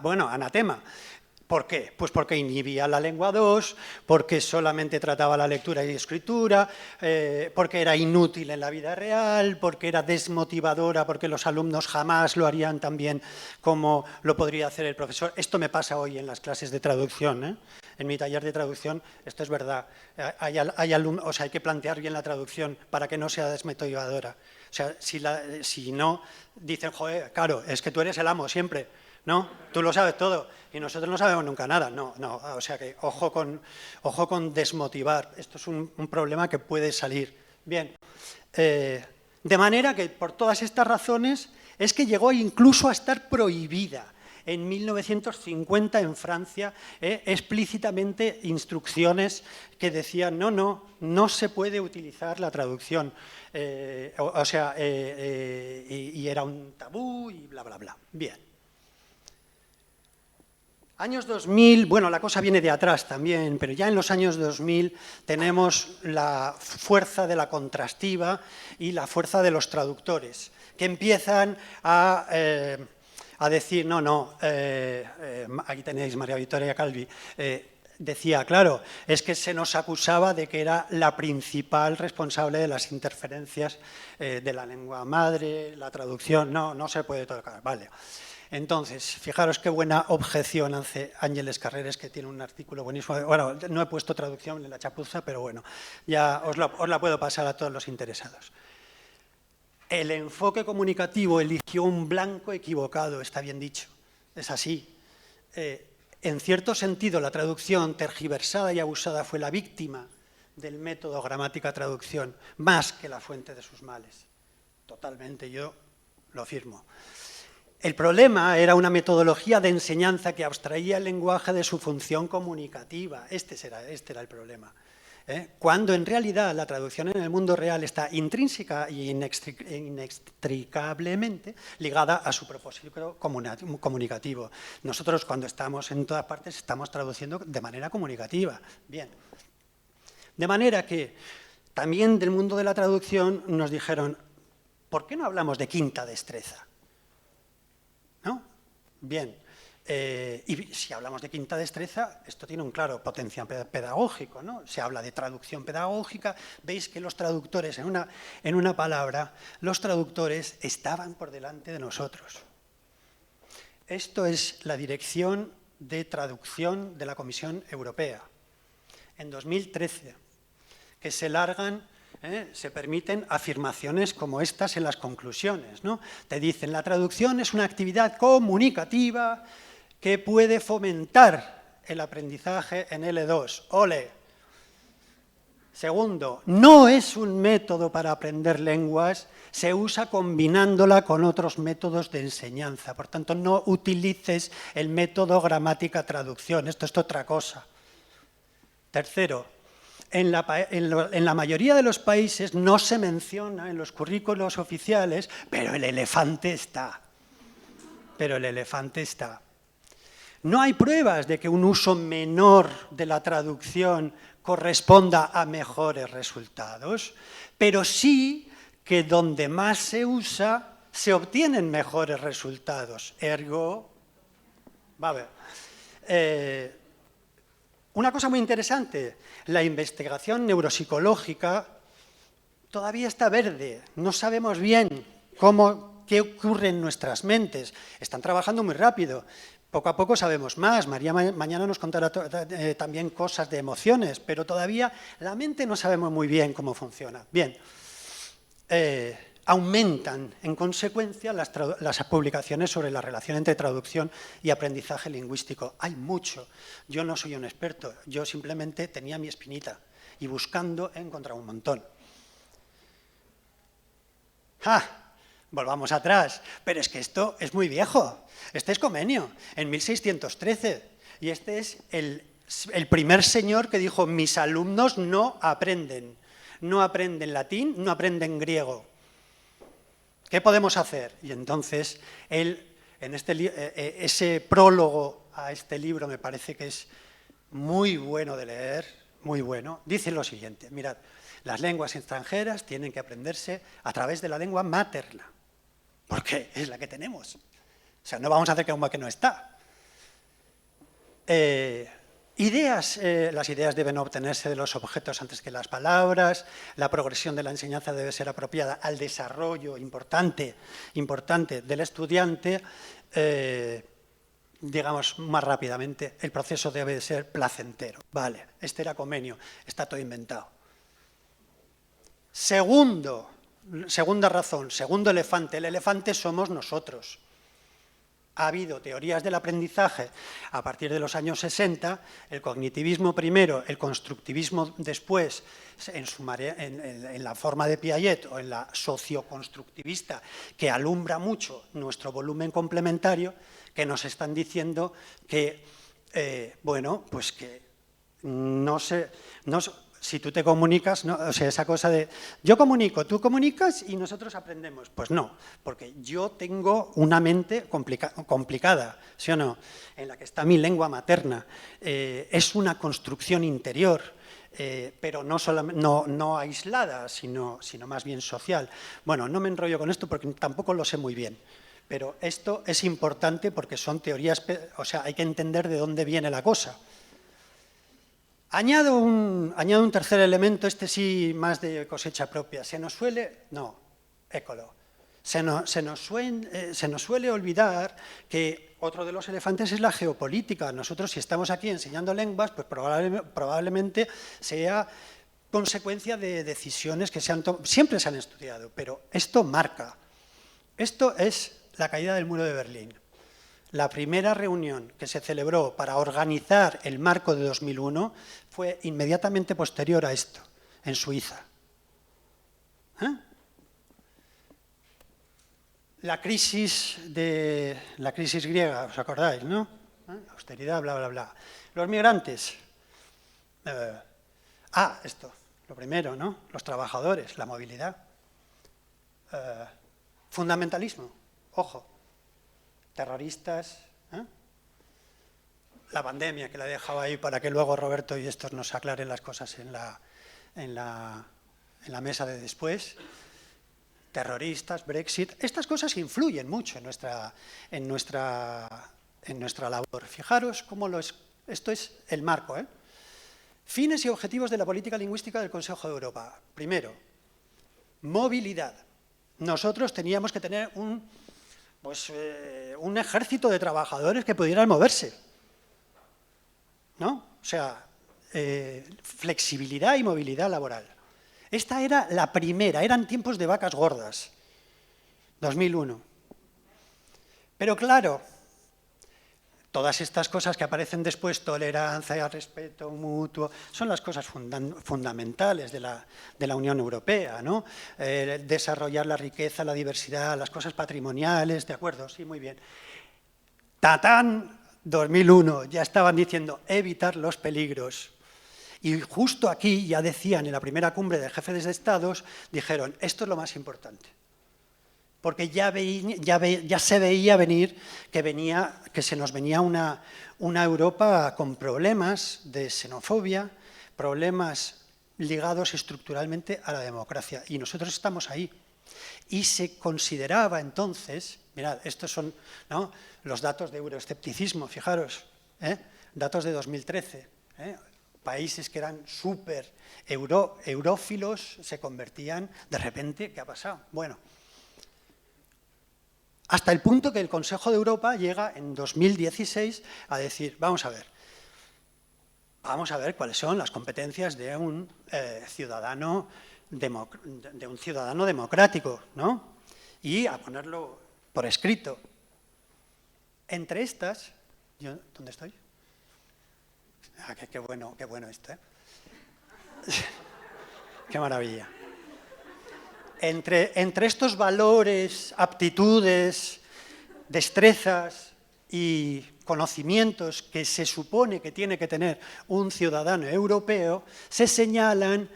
bueno, anatema. ¿Por qué? Pues porque inhibía la lengua 2, porque solamente trataba la lectura y escritura, porque era inútil en la vida real, porque era desmotivadora, porque los alumnos jamás lo harían tan bien como lo podría hacer el profesor. Esto me pasa hoy en las clases de traducción, ¿eh? En mi taller de traducción, esto es verdad. Hay alumnos, o sea, hay que plantear bien la traducción para que no sea desmotivadora. O sea, si no, dicen, joder, claro, es que tú eres el amo siempre. ¿No? Tú lo sabes todo y nosotros no sabemos nunca nada. No, o sea que ojo con desmotivar. Esto es un problema que puede salir. Bien, de manera que por todas estas razones es que llegó incluso a estar prohibida en 1950 en Francia, explícitamente instrucciones que decían no se puede utilizar la traducción. Y era un tabú y bla, bla, bla. Bien. Años 2000, bueno, la cosa viene de atrás también, pero ya en los años 2000 tenemos la fuerza de la contrastiva y la fuerza de los traductores, que empiezan a decir, aquí tenéis María Victoria Calvi, decía, claro, es que se nos acusaba de que era la principal responsable de las interferencias de la lengua madre, la traducción, no se puede tocar, vale. Entonces, fijaros qué buena objeción hace Ángeles Carreras, que tiene un artículo buenísimo. Bueno, no he puesto traducción en la chapuza, pero bueno, ya os la puedo pasar a todos los interesados. El enfoque comunicativo eligió un blanco equivocado, está bien dicho, es así. En cierto sentido, la traducción tergiversada y abusada fue la víctima del método gramática-traducción, más que la fuente de sus males. Totalmente, yo lo afirmo. El problema era una metodología de enseñanza que abstraía el lenguaje de su función comunicativa. Este era el problema. Cuando en realidad la traducción en el mundo real está intrínseca e inextricablemente ligada a su propósito comunicativo. Nosotros cuando estamos en todas partes estamos traduciendo de manera comunicativa. Bien. De manera que también del mundo de la traducción nos dijeron, ¿por qué no hablamos de quinta destreza? ¿No? Bien, y si hablamos de quinta destreza, esto tiene un claro potencial pedagógico, ¿no? Se habla de traducción pedagógica, veis que los traductores, en una palabra, los traductores estaban por delante de nosotros. Esto es la Dirección de Traducción de la Comisión Europea. En 2013, que se largan... se permiten afirmaciones como estas en las conclusiones, ¿no? Te dicen, la traducción es una actividad comunicativa que puede fomentar el aprendizaje en L2. ¡Ole! Segundo, no es un método para aprender lenguas, se usa combinándola con otros métodos de enseñanza. Por tanto, no utilices el método gramática-traducción, esto es otra cosa. Tercero, en la mayoría de los países no se menciona en los currículos oficiales, pero el elefante está. Pero el elefante está. No hay pruebas de que un uso menor de la traducción corresponda a mejores resultados, pero sí que donde más se usa se obtienen mejores resultados. Ergo, va a ver. Una cosa muy interesante, la investigación neuropsicológica todavía está verde, no sabemos bien qué ocurre en nuestras mentes. Están trabajando muy rápido, poco a poco sabemos más. María mañana nos contará también cosas de emociones, pero todavía la mente no sabemos muy bien cómo funciona. Bien, aumentan en consecuencia las publicaciones sobre la relación entre traducción y aprendizaje lingüístico. Hay mucho. Yo no soy un experto, yo simplemente tenía mi espinita y buscando he encontrado un montón. ¡Ah! Volvamos atrás, pero es que esto es muy viejo. Este es Comenio, en 1613, y este es el primer señor que dijo: mis alumnos no aprenden latín, no aprenden griego. ¿Qué podemos hacer? Y entonces, él, en ese prólogo a este libro me parece que es muy bueno de leer, muy bueno, dice lo siguiente: mirad, las lenguas extranjeras tienen que aprenderse a través de la lengua materna, porque es la que tenemos. O sea, no vamos a hacer que una que no está. Las ideas deben obtenerse de los objetos antes que las palabras, la progresión de la enseñanza debe ser apropiada al desarrollo importante del estudiante, digamos más rápidamente, el proceso debe de ser placentero. Vale, este era Comenio, está todo inventado. Segunda razón, segundo elefante, el elefante somos nosotros. Ha habido teorías del aprendizaje a partir de los años 60, el cognitivismo primero, el constructivismo después, en la forma de Piaget o en la socioconstructivista, que alumbra mucho nuestro volumen complementario, que nos están diciendo que, bueno, pues que si tú te comunicas, ¿no? O sea, esa cosa de yo comunico, tú comunicas y nosotros aprendemos. Pues no, porque yo tengo una mente complicada, ¿sí o no? En la que está mi lengua materna. Es una construcción interior, pero no aislada, sino más bien social. Bueno, no me enrollo con esto porque tampoco lo sé muy bien. Pero esto es importante porque son teorías, o sea, hay que entender de dónde viene la cosa. Añado un tercer elemento, este sí más de cosecha propia. Se nos suele suele olvidar que otro de los elefantes es la geopolítica. Nosotros, si estamos aquí enseñando lenguas, pues probablemente sea consecuencia de decisiones que siempre se han estudiado, pero esto marca. Esto es la caída del muro de Berlín. La primera reunión que se celebró para organizar el marco de 2001 fue inmediatamente posterior a esto, en Suiza. La crisis griega, ¿os acordáis, no? Austeridad, bla, bla, bla. Los migrantes. Esto, lo primero, ¿no? Los trabajadores, la movilidad. Fundamentalismo, ojo. Terroristas, la pandemia, que la he dejado ahí para que luego Roberto y estos nos aclaren las cosas en la mesa de después. Terroristas, Brexit, estas cosas influyen mucho en nuestra labor. Fijaros cómo esto es el marco. Fines y objetivos de la política lingüística del Consejo de Europa. Primero, movilidad. Nosotros teníamos que tener un ejército de trabajadores que pudieran moverse, ¿no? O sea, flexibilidad y movilidad laboral. Esta era la primera, eran tiempos de vacas gordas, 2001. Pero claro, Todas estas cosas que aparecen después, tolerancia, respeto mutuo, son las cosas fundamentales de la Unión Europea, ¿no? Desarrollar la riqueza, la diversidad, las cosas patrimoniales, ¿de acuerdo? Sí, muy bien. ¡Tatán! 2001, ya estaban diciendo evitar los peligros. Y justo aquí, ya decían en la primera cumbre de jefes de Estados, dijeron, esto es lo más importante. Porque ya se veía venir que se nos venía una Europa con problemas de xenofobia, problemas ligados estructuralmente a la democracia. Y nosotros estamos ahí. Y se consideraba entonces, mirad, estos son, ¿no?, los datos de euroescepticismo, fijaros, datos de 2013, países que eran súper eurófilos se convertían, de repente, ¿qué ha pasado? Bueno, hasta el punto que el Consejo de Europa llega en 2016 a decir, vamos a ver cuáles son las competencias de un ciudadano democrático, ¿no? Y a ponerlo por escrito. Entre estas, ¿dónde estoy? Ah, qué bueno esto, ¿eh? Qué maravilla. Entre estos valores, aptitudes, destrezas y conocimientos que se supone que tiene que tener un ciudadano europeo, se señalan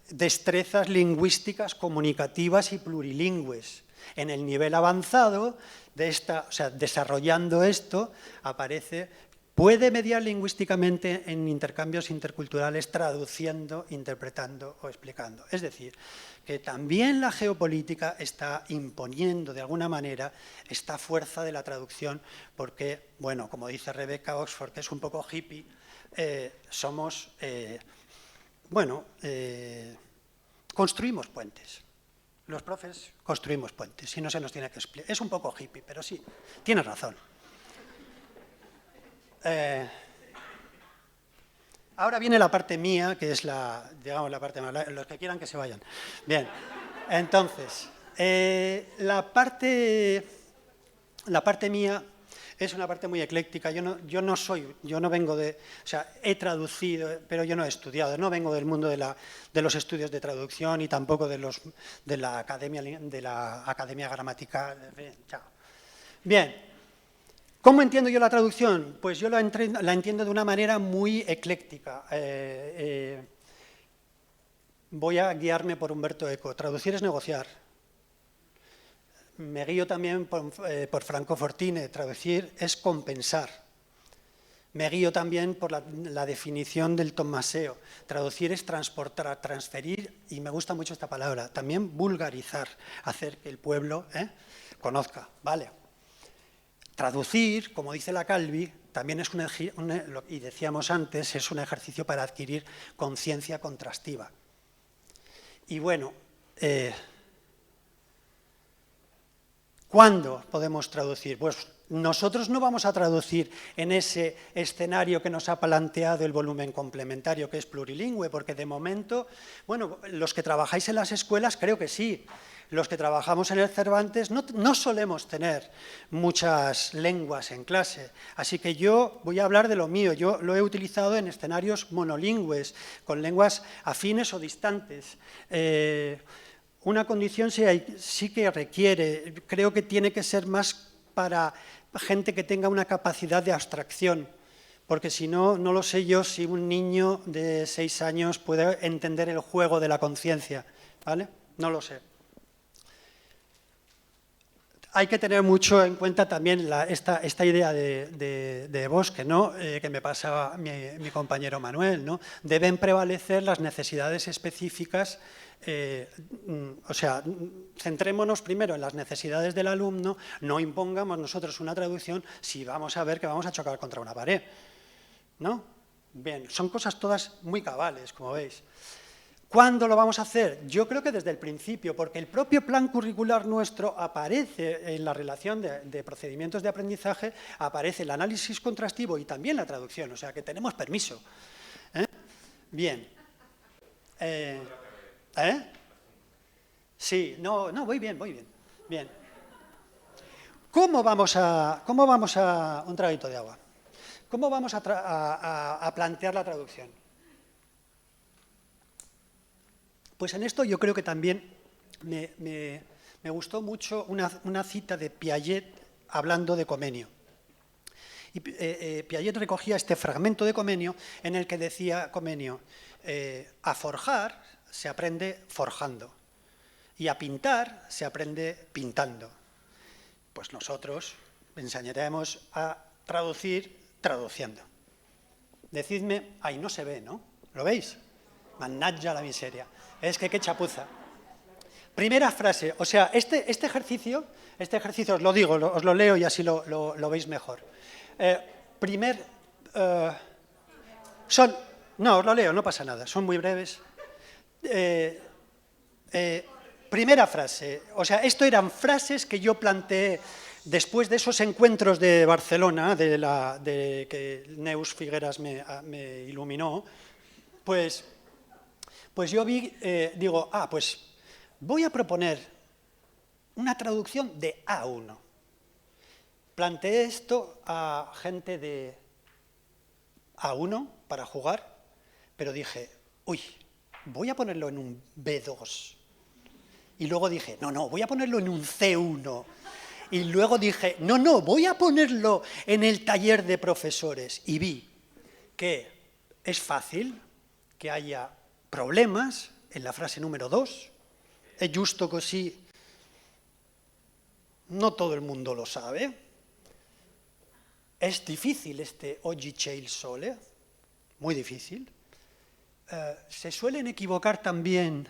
destrezas lingüísticas, comunicativas y plurilingües. En el nivel avanzado, desarrollando esto, aparece, puede mediar lingüísticamente en intercambios interculturales, traduciendo, interpretando o explicando. Es decir, que también la geopolítica está imponiendo de alguna manera esta fuerza de la traducción, porque, bueno, como dice Rebecca Oxford, que es un poco hippie, construimos puentes. Los profes construimos puentes y no se nos tiene que explicar. Es un poco hippie, pero sí, tienes razón. Ahora viene la parte mía, que es la parte más... Los que quieran que se vayan. Bien, entonces, la parte mía es una parte muy ecléctica. Yo no vengo de... O sea, he traducido, pero yo no he estudiado. No vengo del mundo de los estudios de traducción y tampoco de la academia gramatical. Chao. Bien. ¿Cómo entiendo yo la traducción? Pues yo la entiendo de una manera muy ecléctica. Voy a guiarme por Umberto Eco. Traducir es negociar. Me guío también por Franco Fortini. Traducir es compensar. Me guío también por la definición del Tommaseo. Traducir es transportar, transferir, y me gusta mucho esta palabra. También vulgarizar, hacer que el pueblo conozca. ¿Vale? Traducir, como dice la Calvi, también es y decíamos antes, es un ejercicio para adquirir conciencia contrastiva. Y bueno, ¿cuándo podemos traducir? Pues nosotros no vamos a traducir en ese escenario que nos ha planteado el volumen complementario, que es plurilingüe, porque de momento, bueno, los que trabajáis en las escuelas creo que sí. Los que trabajamos en el Cervantes no solemos tener muchas lenguas en clase, así que yo voy a hablar de lo mío. Yo lo he utilizado en escenarios monolingües, con lenguas afines o distantes. Una condición sí que requiere, creo que tiene que ser más para gente que tenga una capacidad de abstracción, porque si no, no lo sé yo si un niño de 6 años puede entender el juego de la conciencia, ¿vale? No lo sé. Hay que tener mucho en cuenta también esta idea de Bosque, ¿no? Que me pasaba mi compañero Manuel, ¿no? Deben prevalecer las necesidades específicas, o sea, centrémonos primero en las necesidades del alumno, no impongamos nosotros una traducción si vamos a ver que vamos a chocar contra una pared, ¿no? Bien, son cosas todas muy cabales, como veis. ¿Cuándo lo vamos a hacer? Yo creo que desde el principio, porque el propio plan curricular nuestro aparece en la relación de procedimientos de aprendizaje, aparece el análisis contrastivo y también la traducción, o sea que tenemos permiso. Bien. Sí, no, voy bien. Bien. ¿Cómo vamos a un traguito de agua? ¿Cómo vamos a plantear la traducción? Pues en esto yo creo que también me gustó mucho una cita de Piaget hablando de Comenio. Y Piaget recogía este fragmento de Comenio en el que decía Comenio, a forjar se aprende forjando y a pintar se aprende pintando. Pues nosotros enseñaremos a traducir traduciendo. Decidme, ahí no se ve, ¿no? ¿Lo veis? Manatja la miseria. Es que qué chapuza. Primera frase, o sea, este ejercicio os lo digo, os lo leo y así lo veis mejor. No, os lo leo, no pasa nada, son muy breves. Primera frase, o sea, esto eran frases que yo planteé después de esos encuentros de Barcelona, de que Neus Figueras me iluminó, pues yo digo, pues voy a proponer una traducción de A1. Planteé esto a gente de A1 para jugar, pero dije, voy a ponerlo en un B2. Y luego dije, no, voy a ponerlo en un C1. Y luego dije, no, voy a ponerlo en el taller de profesores. Y vi que es fácil que haya problemas en la frase número 2. Es justo que sí, no todo el mundo lo sabe. Es difícil este oggi c'è il sole, muy difícil. Se suelen equivocar también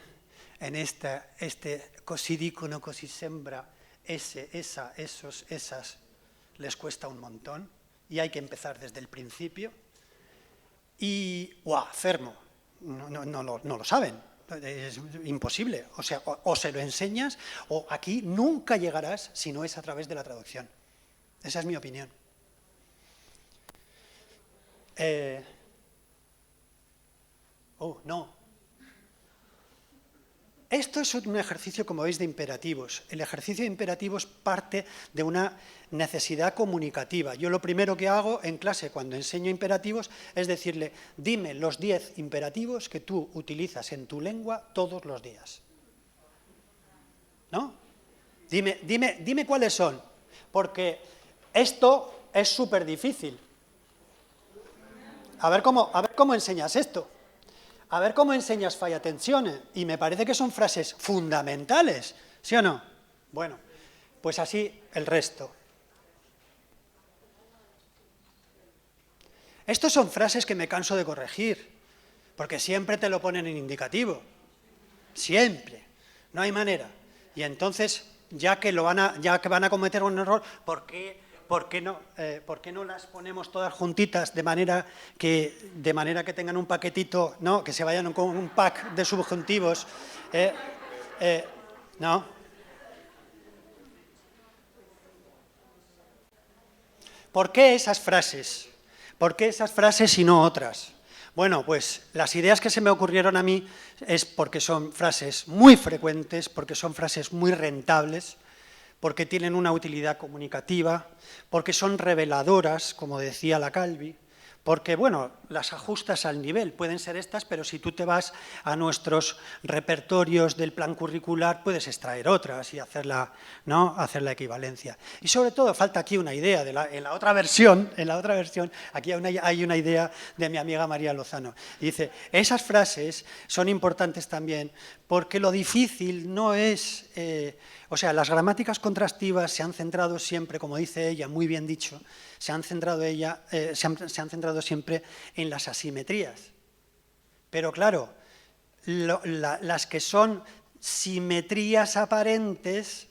en este così dicono, così sembra, esas, les cuesta un montón y hay que empezar desde el principio. Y, fermo, no lo saben, es imposible. O sea, o se lo enseñas o aquí nunca llegarás si no es a través de la traducción. Esa es mi opinión. No. Esto es un ejercicio, como veis, de imperativos. El ejercicio de imperativos parte de una necesidad comunicativa. Yo lo primero que hago en clase cuando enseño imperativos es decirle, dime los 10 imperativos que tú utilizas en tu lengua todos los días. ¿No? Dime cuáles son, porque esto es súper difícil. A ver cómo enseñas esto. A ver cómo enseñas fai attenzione. Y me parece que son frases fundamentales, ¿sí o no? Bueno, pues así el resto. Estos son frases que me canso de corregir, porque siempre te lo ponen en indicativo. Siempre. No hay manera. Y entonces, ya que van a cometer un error, ¿por qué no las ponemos todas juntitas de manera que tengan un paquetito, ¿no? Que se vayan con un pack de subjuntivos? ¿No? ¿Por qué esas frases? ¿Por qué esas frases y no otras? Bueno, pues las ideas que se me ocurrieron a mí es porque son frases muy frecuentes, porque son frases muy rentables, porque tienen una utilidad comunicativa, porque son reveladoras, como decía la Calvi, porque, bueno, las ajustas al nivel, pueden ser estas, pero si tú te vas a nuestros repertorios del plan curricular, puedes extraer otras y hacer la equivalencia. Y sobre todo, falta aquí una idea, en la otra versión, aquí hay una idea de mi amiga María Lozano. Y dice, esas frases son importantes también porque lo difícil no es... o sea, las gramáticas contrastivas se han centrado siempre, como dice ella, muy bien dicho, se han centrado siempre en las asimetrías. Pero claro, las que son simetrías aparentes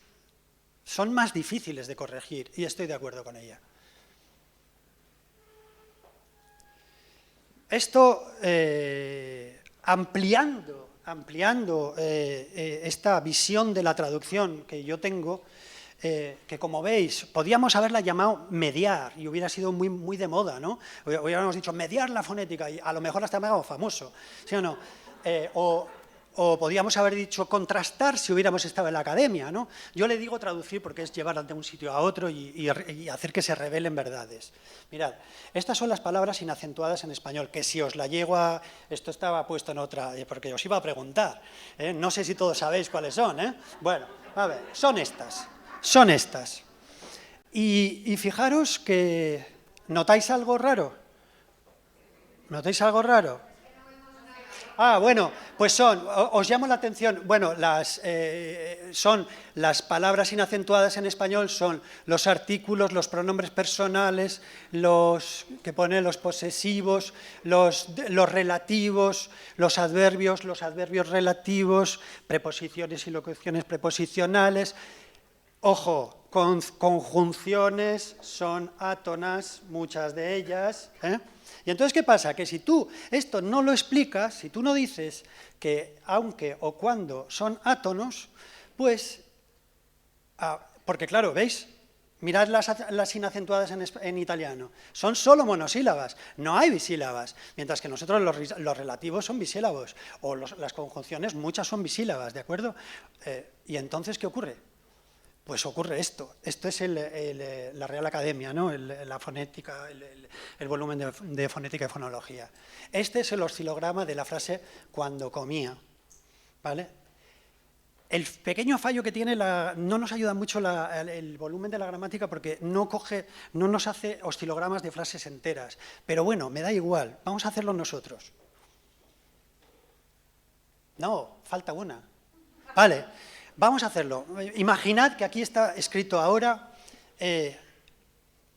son más difíciles de corregir, y estoy de acuerdo con ella. Esto, ampliando esta visión de la traducción que yo tengo, que como veis, podíamos haberla llamado mediar y hubiera sido muy, muy de moda, ¿no? Hubiéramos dicho mediar la fonética y a lo mejor hasta me hago famoso, ¿sí o no? O podíamos haber dicho contrastar si hubiéramos estado en la academia, ¿no? Yo le digo traducir porque es llevar de un sitio a otro y hacer que se revelen verdades. Mirad, estas son las palabras inacentuadas en español, que si os la llego a... Esto estaba puesto en otra, porque os iba a preguntar, ¿eh? No sé si todos sabéis cuáles son, ¿eh? Bueno, a ver, son estas. Y fijaros que... ¿Notáis algo raro? ¿Notáis algo raro? Ah, bueno, pues os llamo la atención, bueno, son las palabras inacentuadas en español, son los artículos, los pronombres personales, los que ponen los posesivos, los relativos, los adverbios relativos, preposiciones y locuciones preposicionales. Ojo, conjunciones son átonas, muchas de ellas, ¿eh? Y entonces, ¿qué pasa? Que si tú esto no lo explicas, si tú no dices que aunque o cuando son átonos, pues, porque claro, ¿veis? Mirad las inacentuadas en italiano, son solo monosílabas, no hay bisílabas, mientras que nosotros los relativos son bisílabos, o las conjunciones muchas son bisílabas, ¿de acuerdo? Y entonces, ¿qué ocurre? Pues ocurre esto es la Real Academia, ¿no? La fonética, el volumen de fonética y fonología. Este es el oscilograma de la frase cuando comía, ¿vale? El pequeño fallo que tiene, no nos ayuda mucho el volumen de la gramática porque no nos hace oscilogramas de frases enteras, pero bueno, me da igual, vamos a hacerlo nosotros. No, falta una. Vale. Vamos a hacerlo. Imaginad que aquí está escrito ahora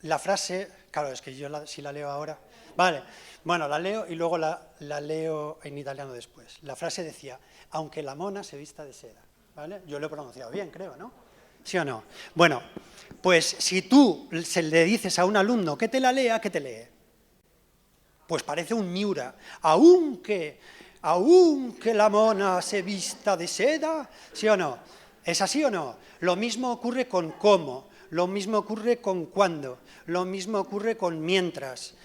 la frase, claro, es que yo si la leo ahora, vale, bueno, la leo y luego la leo en italiano después. La frase decía, aunque la mona se vista de seda, ¿vale? Yo lo he pronunciado bien, creo, ¿no? ¿Sí o no? Bueno, pues si tú le dices a un alumno que te la lea, ¿qué te lee? Pues parece un Miura, aunque la mona se vista de seda, ¿sí o no? ¿Es así o no? Lo mismo ocurre con cómo, lo mismo ocurre con cuándo, lo mismo ocurre con mientras.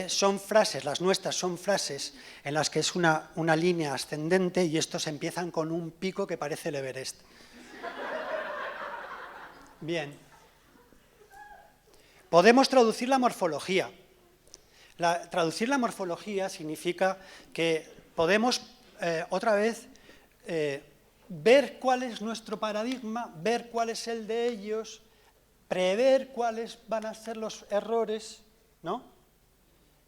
Son frases, las nuestras son frases en las que es una línea ascendente y estos empiezan con un pico que parece el Everest. Bien. Podemos traducir la morfología. Traducir la morfología significa que podemos, otra vez, ver cuál es nuestro paradigma, ver cuál es el de ellos, prever cuáles van a ser los errores, ¿no?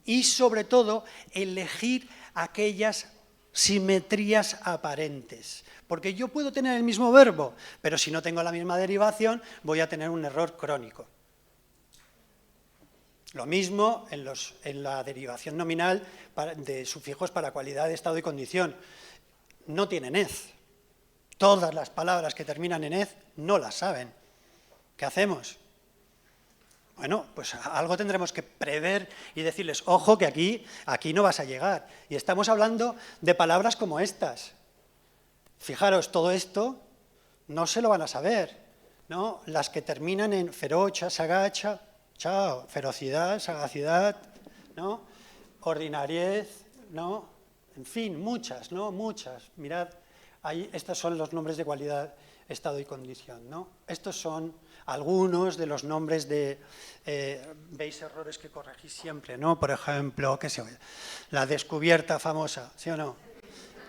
Y, sobre todo, elegir aquellas simetrías aparentes. Porque yo puedo tener el mismo verbo, pero si no tengo la misma derivación, voy a tener un error crónico. Lo mismo en la derivación nominal de sufijos para cualidad, estado y condición. No tienen ez. Todas las palabras que terminan en ez no las saben. ¿Qué hacemos? Bueno, pues algo tendremos que prever y decirles, ojo, que aquí no vas a llegar. Y estamos hablando de palabras como estas. Fijaros, todo esto no se lo van a saber, ¿no? Las que terminan en ferocha, sagacha, chao, ferocidad, sagacidad, ¿no? Ordinariez, ¿no? En fin, muchas, ¿no? Muchas. Mirad, ahí, estos son los nombres de cualidad, estado y condición, ¿no? Estos son algunos de los nombres de... veis errores que corregís siempre, ¿no? Por ejemplo, qué sé, la descubierta famosa, ¿sí o no?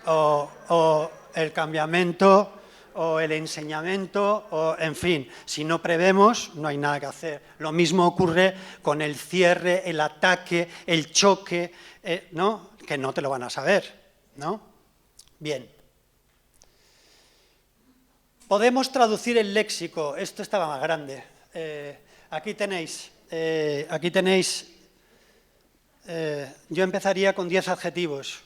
O el cambiamiento, o el enseñamiento, o en fin, si no prevemos, no hay nada que hacer. Lo mismo ocurre con el cierre, el ataque, el choque, ¿no? Que no te lo van a saber, ¿no? Bien. Podemos traducir el léxico, esto estaba más grande. Aquí tenéis, yo empezaría con 10 adjetivos,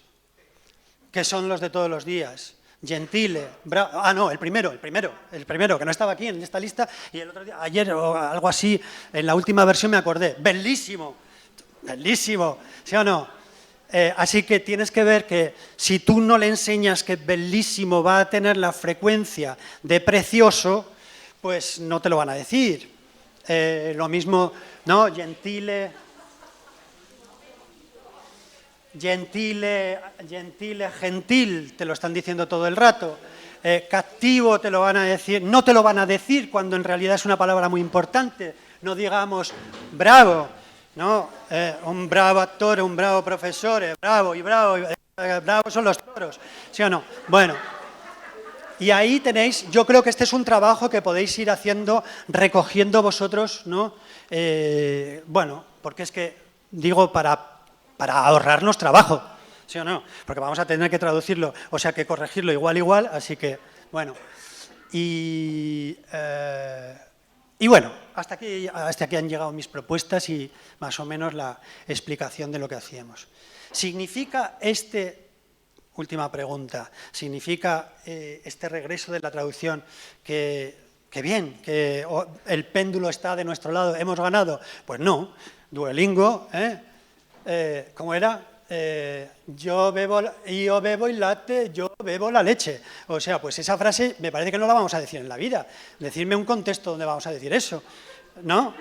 que son los de todos los días. Gentile, bravo, no, el primero, que no estaba aquí en esta lista, y el otro día, ayer o algo así, en la última versión me acordé, bellísimo, ¿sí o no? Así que tienes que ver que si tú no le enseñas que bellísimo va a tener la frecuencia de precioso, pues no te lo van a decir. Lo mismo, ¿no? Gentile, gentile, gentil, te lo están diciendo todo el rato. Cattivo te lo van a decir, no te lo van a decir cuando en realidad es una palabra muy importante. No digamos bravo, ¿no? Un bravo actor, un bravo profesor, bravo y bravo, bravos son los toros, ¿sí o no? Bueno, y ahí tenéis, yo creo que este es un trabajo que podéis ir haciendo, recogiendo vosotros, ¿no? Bueno, porque es que, digo, para ahorrarnos trabajo, ¿sí o no? Porque vamos a tener que traducirlo, o sea, que corregirlo igual, así que, bueno. Y bueno, hasta aquí han llegado mis propuestas y más o menos la explicación de lo que hacíamos. ¿Significa última pregunta, significa este regreso de la traducción que bien, que el péndulo está de nuestro lado, hemos ganado? Pues no, Duolingo, ¿cómo era? Yo bebo el latte, yo bebo la leche. O sea, pues esa frase me parece que no la vamos a decir en la vida. Decidme un contexto donde vamos a decir eso, ¿no?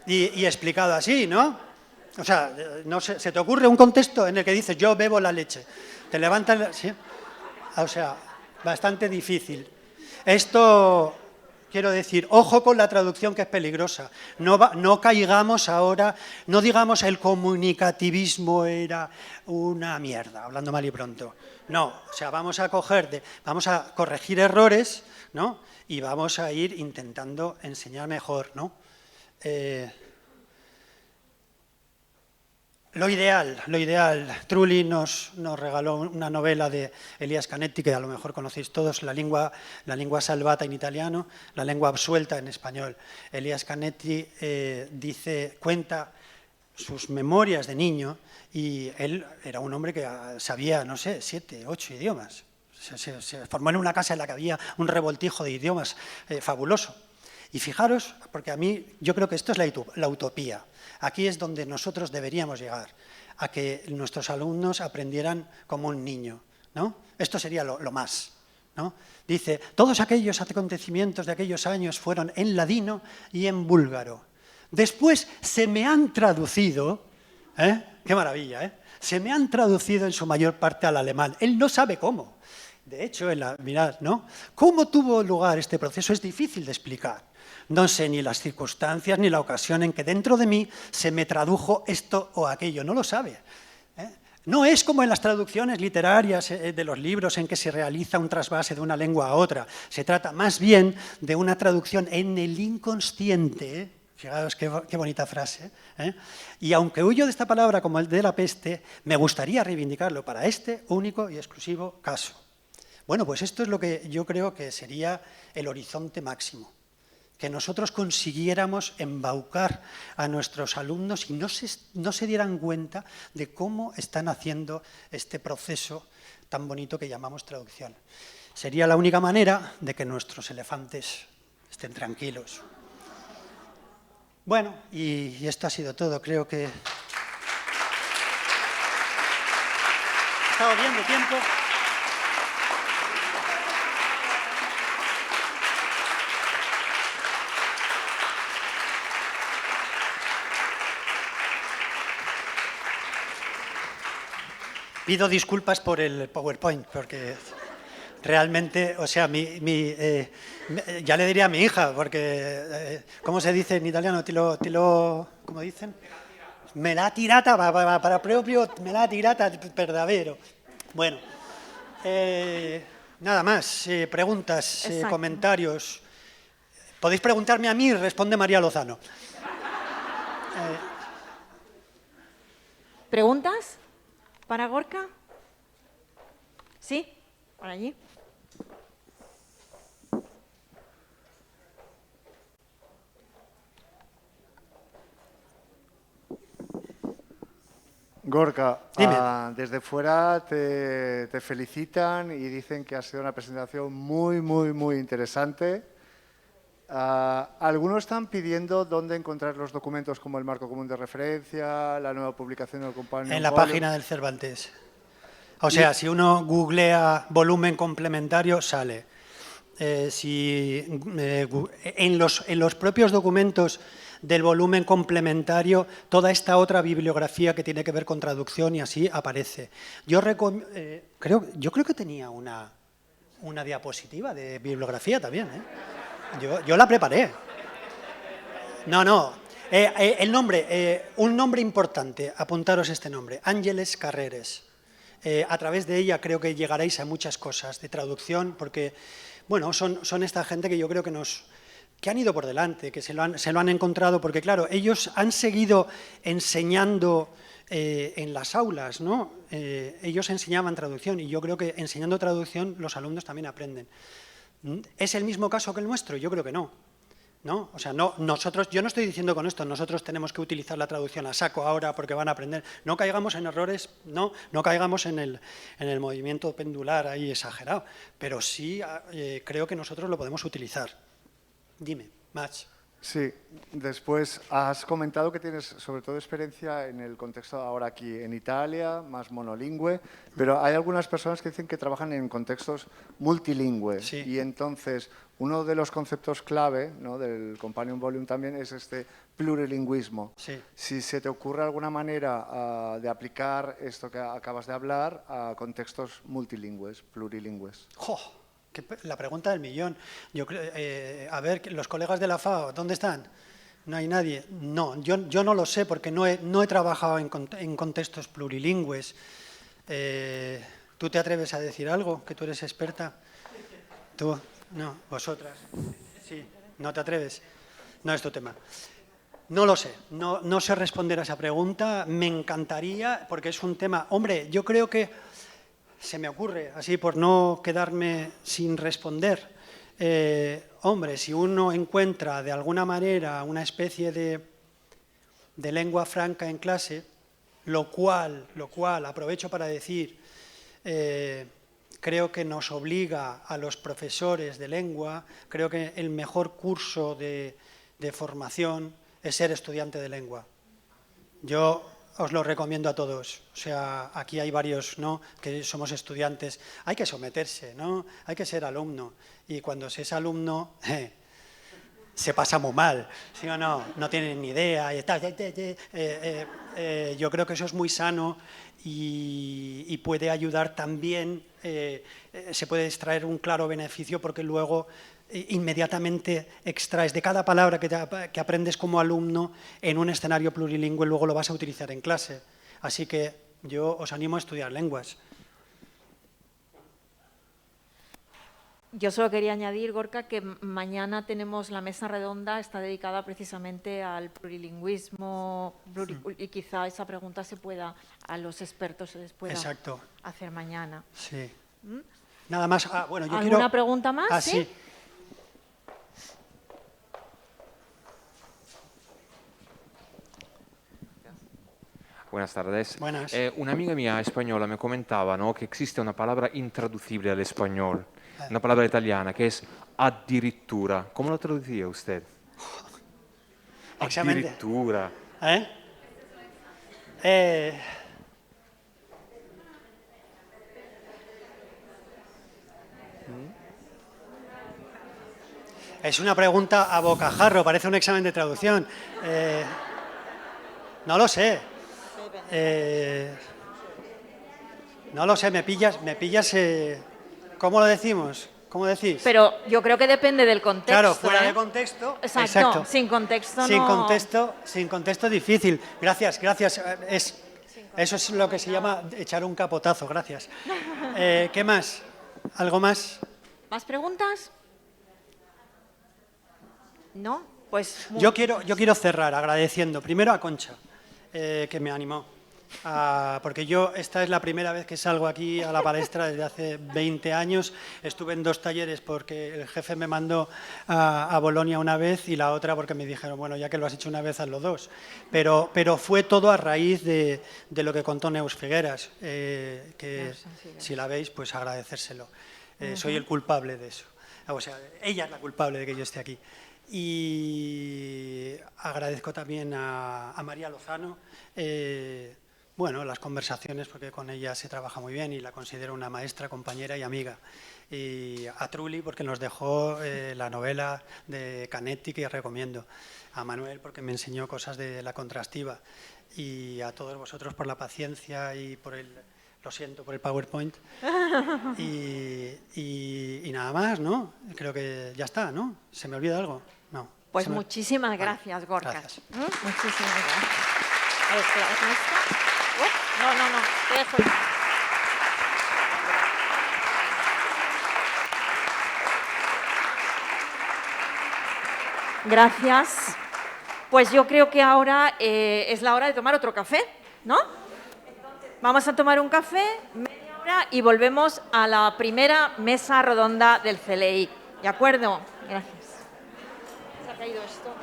Y explicado así, ¿no? O sea, no sé, ¿se te ocurre un contexto en el que dices yo bebo la leche? Te levantas, ¿sí? O sea, bastante difícil. Esto, quiero decir, ojo con la traducción que es peligrosa. No caigamos ahora, no digamos el comunicativismo era una mierda, hablando mal y pronto. No, o sea, vamos a corregir errores, ¿no? Y vamos a ir intentando enseñar mejor, ¿no? Lo ideal. Trulli nos regaló una novela de Elias Canetti, que a lo mejor conocéis todos, La lingua salvata en italiano, La lengua absuelta en español. Elias Canetti cuenta sus memorias de niño y él era un hombre que sabía, no sé, 7, 8 idiomas. Se formó en una casa en la que había un revoltijo de idiomas fabuloso. Y fijaros, porque yo creo que esto es la utopía. Aquí es donde nosotros deberíamos llegar, a que nuestros alumnos aprendieran como un niño, ¿no? Esto sería lo más, ¿no? Dice, todos aquellos acontecimientos de aquellos años fueron en ladino y en búlgaro. Después se me han traducido, qué maravilla, se me han traducido en su mayor parte al alemán. Él no sabe cómo. De hecho, mirad, ¿no? ¿Cómo tuvo lugar este proceso? Es difícil de explicar. No sé ni las circunstancias ni la ocasión en que dentro de mí se me tradujo esto o aquello. No lo sabe. No es como en las traducciones literarias de los libros en que se realiza un trasvase de una lengua a otra. Se trata más bien de una traducción en el inconsciente. Fijaos qué bonita frase. Y aunque huyo de esta palabra como el de la peste, me gustaría reivindicarlo para este único y exclusivo caso. Bueno, pues esto es lo que yo creo que sería el horizonte máximo. Que nosotros consiguiéramos embaucar a nuestros alumnos y no se dieran cuenta de cómo están haciendo este proceso tan bonito que llamamos traducción. Sería la única manera de que nuestros elefantes estén tranquilos. Bueno, y esto ha sido todo. Creo que... ¿He estado bien de tiempo? Pido disculpas por el PowerPoint, porque realmente, o sea, ya le diría a mi hija, porque, ¿cómo se dice en italiano? ¿Cómo dicen? Me la tirata, para propio, me la tirata verdadero. Bueno, nada más, preguntas, comentarios. Podéis preguntarme a mí, responde María Lozano. ¿Preguntas para Gorka? ¿Sí? ¿Por allí? Gorka, desde fuera te felicitan y dicen que ha sido una presentación muy interesante. Algunos están pidiendo dónde encontrar los documentos como el marco común de referencia, la nueva publicación del Companion En la página del Cervantes. O sea, si uno googlea volumen complementario, sale. En los propios documentos del volumen complementario toda esta otra bibliografía que tiene que ver con traducción y así aparece. Yo creo que tenía una diapositiva de bibliografía también, ¿eh? Yo la preparé. No. El nombre, un nombre importante, apuntaros este nombre, Ángeles Carreres. A través de ella creo que llegaréis a muchas cosas de traducción, porque bueno, son esta gente que yo creo que han ido por delante, que se lo han encontrado, porque claro, ellos han seguido enseñando en las aulas, ¿no? Ellos enseñaban traducción y yo creo que enseñando traducción los alumnos también aprenden. ¿Es el mismo caso que el nuestro? Yo creo que no. ¿No? O sea, yo no estoy diciendo con esto, nosotros tenemos que utilizar la traducción a saco ahora porque van a aprender. No caigamos en errores, no caigamos en el movimiento pendular ahí exagerado, pero sí creo que nosotros lo podemos utilizar. Dime, Mach. Sí, después has comentado que tienes sobre todo experiencia en el contexto ahora aquí en Italia, más monolingüe, pero hay algunas personas que dicen que trabajan en contextos multilingües. Sí. Y entonces uno de los conceptos clave, ¿no?, del Companion Volume también es este plurilingüismo. Sí. Si se te ocurre alguna manera de aplicar esto que acabas de hablar a contextos multilingües, plurilingües. ¡Jo! La pregunta del millón. Yo creo, a ver, los colegas de la FAO, ¿dónde están? No hay nadie. No, yo no lo sé porque no he trabajado en contextos plurilingües. ¿Tú te atreves a decir algo? Que tú eres experta. ¿Tú? No, vosotras. Sí, ¿no te atreves? No es tu tema. No lo sé, no sé responder a esa pregunta. Me encantaría porque es un tema... Hombre, yo creo que... Se me ocurre, así por no quedarme sin responder, hombre, si uno encuentra de alguna manera una especie de lengua franca en clase, lo cual aprovecho para decir, creo que nos obliga a los profesores de lengua, creo que el mejor curso de formación es ser estudiante de lengua. Yo os lo recomiendo a todos. O sea, aquí hay varios, ¿no?, que somos estudiantes. Hay que someterse, ¿no? Hay que ser alumno. Y cuando se es alumno, se pasa muy mal, ¿sí o no? No tienen ni idea. Y tal, yo creo que eso es muy sano y puede ayudar también, se puede extraer un claro beneficio porque luego inmediatamente extraes de cada palabra que aprendes como alumno en un escenario plurilingüe, luego lo vas a utilizar en clase. Así que yo os animo a estudiar lenguas. Yo solo quería añadir, Gorka, que mañana tenemos la mesa redonda, está dedicada precisamente al plurilingüismo y quizá esa pregunta a los expertos se les pueda Exacto. hacer mañana. Sí. Nada más. Bueno, yo ¿Alguna pregunta más? Sí. Buenas tardes. Buenas. Una amiga mía española me comentaba, ¿no?, que existe una palabra intraducible al español, una palabra italiana que es addirittura. ¿Cómo lo traduciría usted? Addirittura. Es una pregunta a bocajarro, parece un examen de traducción. No lo sé. No lo sé, me pillas. ¿Cómo lo decimos? ¿Cómo decís? Pero yo creo que depende del contexto. Claro, fuera de contexto. Exacto. Sin contexto no. Sin contexto difícil. Gracias. Eso es lo que se llama echar un capotazo. Gracias. ¿Qué más? ¿Algo más? ¿Más preguntas? ¿No? Pues... Yo quiero cerrar agradeciendo primero a Concha, que me animó. Porque esta es la primera vez que salgo aquí a la palestra desde hace 20 años. Estuve en 2 talleres porque el jefe me mandó a Bolonia una vez y la otra porque me dijeron, bueno, ya que lo has hecho una vez, hazlo 2. Pero fue todo a raíz de lo que contó Neus Figueras, que si la veis, pues agradecérselo. Soy el culpable de eso. O sea, ella es la culpable de que yo esté aquí. Y agradezco también a María Lozano, bueno, las conversaciones, porque con ella se trabaja muy bien y la considero una maestra, compañera y amiga. Y a Trulli, porque nos dejó la novela de Canetti, que recomiendo. A Manuel, porque me enseñó cosas de la contrastiva. Y a todos vosotros por la paciencia y por el... Lo siento por el PowerPoint. Y nada más, ¿no? Creo que ya está, ¿no? ¿Se me olvida algo? No. Pues muchísimas gracias, Gorka. Gracias. Muchísimas gracias. A ver, espera, ¿es esto? No, te dejo. Gracias. Pues yo creo que ahora es la hora de tomar otro café, ¿no? Vamos a tomar un café, media hora, y volvemos a la primera mesa redonda del CLI. ¿De acuerdo? Gracias. Se ha caído esto.